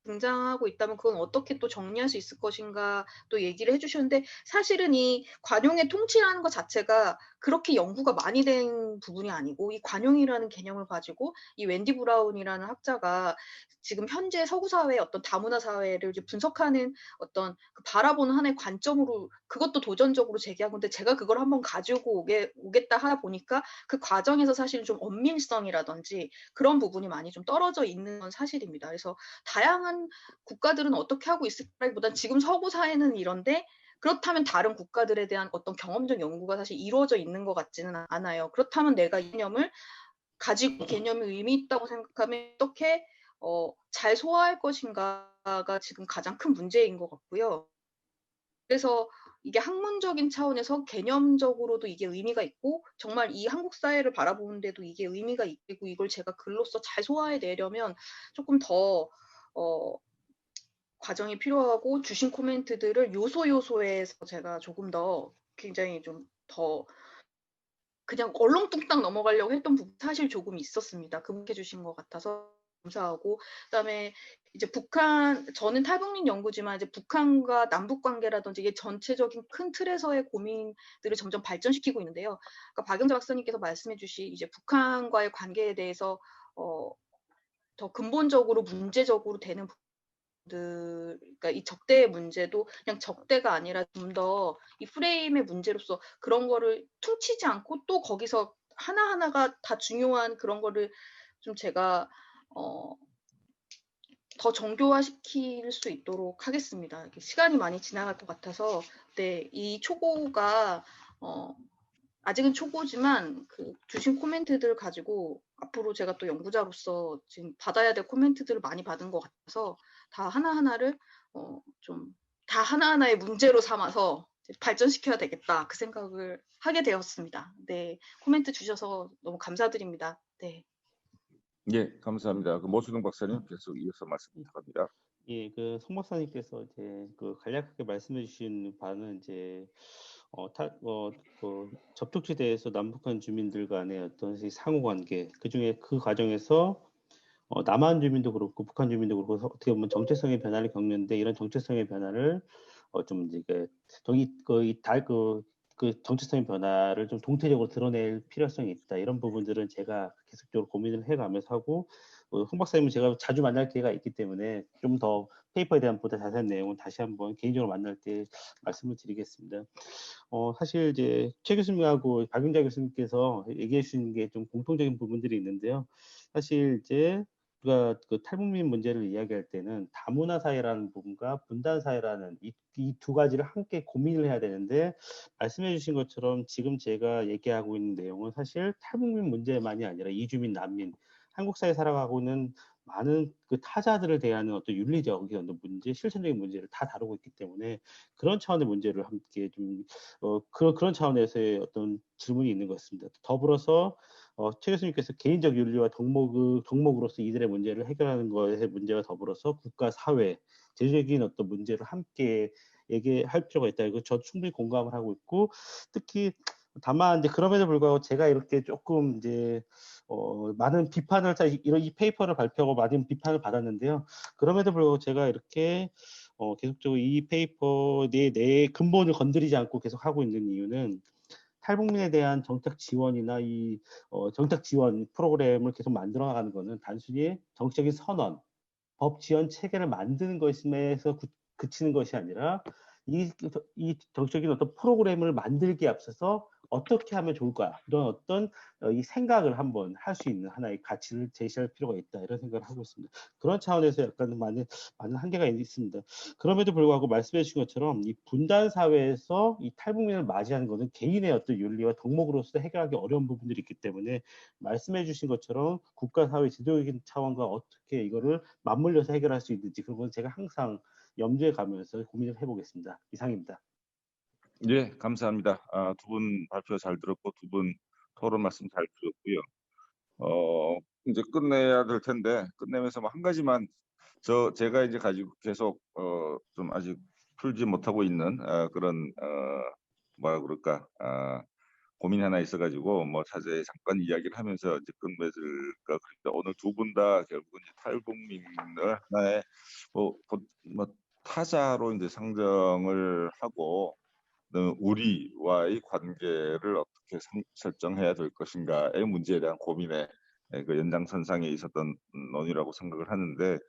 등장하고 있다면 그건 어떻게 또 정리할 수 있을 것인가 또 얘기를 해주셨는데 사실은 이 관용의 통치라는 것 자체가 그렇게 연구가 많이 된 부분이 아니고 이 관용이라는 개념을 가지고 이 웬디 브라운이라는 학자가 지금 현재 서구 사회의 어떤 다문화 사회를 이제 분석하는 어떤 그 바라보는 하나의 관점으로 그것도 도전적으로 제기한 건데 제가 그걸 한번 가지고 오겠다 하다 보니까 그 과정에서 사실 좀 엄밀성이라든지 그런 부분이 많이 좀 떨어져 있는 건 사실입니다. 그래서 다양한 국가들은 어떻게 하고 있을까보단 지금 서구 사회는 이런데 그렇다면 다른 국가들에 대한 어떤 경험적 연구가 사실 이루어져 있는 것 같지는 않아요. 그렇다면 내가 이 개념을 가지고 개념이 의미 있다고 생각하면 어떻게 잘 소화할 것인가가 지금 가장 큰 문제인 것 같고요. 그래서 이게 학문적인 차원에서 개념적으로도 이게 의미가 있고 정말 이 한국 사회를 바라보는데도 이게 의미가 있고 이걸 제가 글로써 잘 소화해내려면 조금 더 과정이 필요하고 주신 코멘트들을 요소에서 제가 조금 더 굉장히 좀 더 그냥 얼렁뚱땅 넘어가려고 했던 부분 사실 조금 있었습니다. 그분께 주신 것 같아서 감사하고 그다음에 이제 저는 탈북민 연구지만 이제 북한과 남북 관계라든지 이게 전체적인 큰 틀에서의 고민들을 점점 발전시키고 있는데요. 그러니까 박영자 박사님께서 말씀해주신 이제 북한과의 관계에 대해서 더 근본적으로 문제적으로 되는 그러니까 이 적대의 문제도 그냥 적대가 아니라 좀 더 이 프레임의 문제로서 그런 거를 퉁치지 않고 또 거기서 하나하나가 다 중요한 그런 거를 좀 제가 더 정교화시킬 수 있도록 하겠습니다. 시간이 많이 지나갈 것 같아서 네, 이 초고가 아직은 초고지만 그 주신 코멘트들 가지고 앞으로 제가 또 연구자로서 지금 받아야 될 코멘트들을 많이 받은 것 같아서 다 하나하나를 좀 다 하나하나의 문제로 삼아서 발전시켜야 되겠다 그 생각을 하게 되었습니다. 네, 코멘트 주셔서 너무 감사드립니다. 네. 예, 감사합니다. 그 모수동 박사님 계속 이어서 말씀 부탁합니다. 예, 그 송 박사님께서 이제 그 간략하게 말씀해 주신 바는 이제 그 접촉지대에서 남북한 주민들 간의 어떤 상호 관계, 그중에 그 과정에서 남한 주민도 그렇고 북한 주민도 그렇고 어떻게 보면 정체성의 변화를 겪는데 이런 정체성의 변화를 좀 이제 그 정체성의 변화를 좀 동태적으로 드러낼 필요성이 있다. 이런 부분들은 제가 계속적으로 고민을 해가면서 하고 홍 박사님은 제가 자주 만날 기회가 있기 때문에 좀 더 페이퍼에 대한 보다 자세한 내용은 다시 한번 개인적으로 만날 때 말씀을 드리겠습니다. 사실 이제 최 교수님하고 박윤자 교수님께서 얘기해 주신 게 좀 공통적인 부분들이 있는데요. 사실 이제 우리가 그 탈북민 문제를 이야기할 때는 다문화 사회라는 부분과 분단 사회라는 이 두 가지를 함께 고민을 해야 되는데 말씀해 주신 것처럼 지금 제가 얘기하고 있는 내용은 사실 탈북민 문제만이 아니라 이주민, 난민, 한국 사회에 살아가고 있는 많은 그 타자들을 대하는 어떤 윤리적인 어떤 문제, 실천적인 문제를 다 다루고 있기 때문에 그런 차원의 문제를 함께 좀 그런 차원에서의 어떤 질문이 있는 것 같습니다. 더불어서 최 교수님께서 개인적 윤리와 덕목으로서 이들의 문제를 해결하는 것의 문제와 더불어서 국가, 사회, 제도적인 어떤 문제를 함께 얘기할 필요가 있다. 이거 저 충분히 공감을 하고 있고, 특히 다만 이제 그럼에도 불구하고 제가 이렇게 조금 이제 많은 비판을 이런 이 페이퍼를 발표하고 많은 비판을 받았는데요. 그럼에도 불구하고 제가 이렇게 계속적으로 이 페이퍼 내 근본을 건드리지 않고 계속 하고 있는 이유는 탈북민에 대한 정책 지원이나 이 정책 지원 프로그램을 계속 만들어 나가는 거는 단순히 정치적인 선언, 법 지원 체계를 만드는 것에서 그치는 것이 아니라 이 정치적인 어떤 프로그램을 만들기에 앞서서 어떻게 하면 좋을까, 이런 어떤 이 생각을 한번 할 수 있는 하나의 가치를 제시할 필요가 있다, 이런 생각을 하고 있습니다. 그런 차원에서 약간 많은 한계가 있습니다. 그럼에도 불구하고 말씀해 주신 것처럼 이 분단 사회에서 이 탈북민을 맞이하는 것은 개인의 어떤 윤리와 덕목으로서 해결하기 어려운 부분들이 있기 때문에 말씀해 주신 것처럼 국가 사회 제도적인 차원과 어떻게 이거를 맞물려서 해결할 수 있는지, 그건 제가 항상 염두에 가면서 고민을 해보겠습니다. 이상입니다. 예, 감사합니다. 두 분 발표 잘 들었고 두 분 토론 말씀 잘 들었고요. 이제 끝내야 될 텐데 끝내면서 뭐 한 가지만 제가 이제 가지고 계속 좀 아직 풀지 못하고 있는 그런 뭐라 그럴까 고민이 하나 있어가지고 뭐 자세히 잠깐 이야기를 하면서 이제 끝맺을까 그런데 오늘 두 분 다 결국은 이제 탈북민을 하나의 뭐 타자로 이제 상정을 하고 우리와의 관계를 어떻게 설정해야 될 것인가의 문제에 대한 고민의 그 연장선상에 있었던 논의라고 생각을 하는데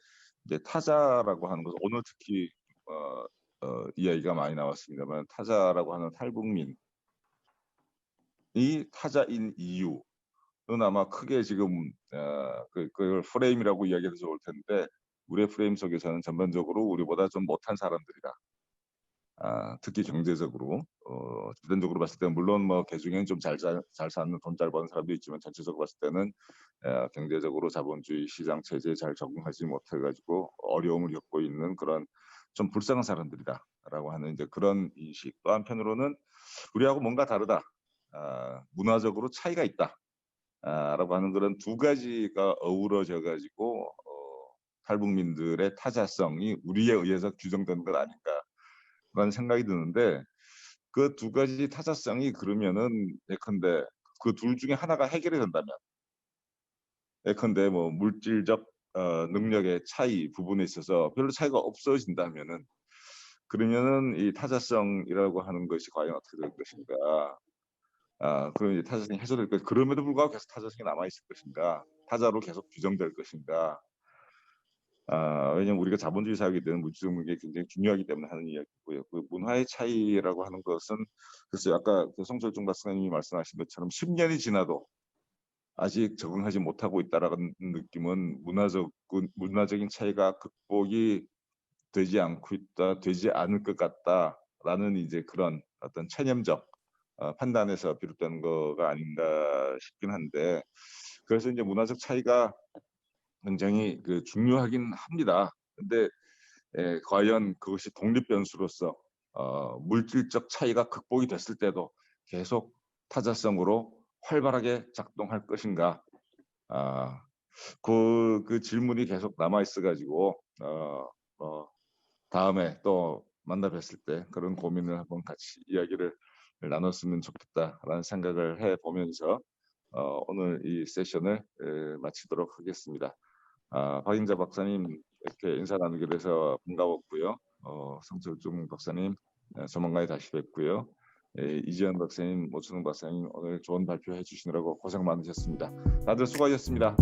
이제 타자라고 하는 것은 오늘 특히 이야기가 많이 나왔습니다만 타자라고 하는 탈북민이 타자인 이유는 아마 크게 지금 그걸 프레임이라고 이야기해도 좋을 텐데 우리의 프레임 속에서는 전반적으로 우리보다 좀 못한 사람들이다. 특히 경제적으로 주변적으로 봤을 때는 물론 뭐 개중에는 좀 잘 사는 돈 잘 버는 사람도 있지만 전체적으로 봤을 때는 경제적으로 자본주의 시장 체제에 잘 적응하지 못해가지고 어려움을 겪고 있는 그런 좀 불쌍한 사람들이다라고 하는 이제 그런 인식. 또 한편으로는 우리하고 뭔가 다르다, 문화적으로 차이가 있다. 라고 하는 그런 두 가지가 어우러져 가지고 탈북민들의 타자성이 우리에 의해서 규정되는 것 아닌가 라는 생각이 드는데 그 두 가지 타자성이 그러면은 예컨대 그 둘 중에 하나가 해결이 된다면 예컨대 뭐 물질적 능력의 차이 부분에 있어서 별로 차이가 없어진다면은 그러면은 이 타자성이라고 하는 것이 과연 어떻게 될 것인가. 그럼 이제 타자성이 해소될 것, 그럼에도 불구하고 계속 타자성이 남아있을 것인가, 타자로 계속 규정될 것인가. 왜냐면 우리가 자본주의 사회이기 때문에 물질적 능력이 굉장히 중요하기 때문에 하는 이야기고요. 그 문화의 차이라고 하는 것은 글쎄요, 아까 그 송철중 박사님이 말씀하신 것처럼 10년이 지나도 아직 적응하지 못하고 있다라는 느낌은 문화적인 차이가 극복이 되지 않고 있다, 되지 않을 것 같다라는 이제 그런 어떤 체념적 판단에서 비롯된 거가 아닌가 싶긴 한데, 그래서 이제 문화적 차이가 굉장히 중요하긴 합니다. 근데 과연 그것이 독립 변수로서 물질적 차이가 극복이 됐을 때도 계속 타자성으로 활발하게 작동할 것인가. 그 질문이 계속 남아 있어가지고 다음에 또 만나 뵀을 때 그런 고민을 한번 같이 이야기를 나눴으면 좋겠다라는 생각을 해보면서 오늘 이 세션을 마치도록 하겠습니다. 박인자 박사님 이렇게 인사 나누게 돼서 반가웠고요. 성철중 박사님 조만간에 다시 뵙고요. 이지연 박사님, 모춘웅 박사님 오늘 좋은 발표해 주시느라고 고생 많으셨습니다. 다들 수고하셨습니다.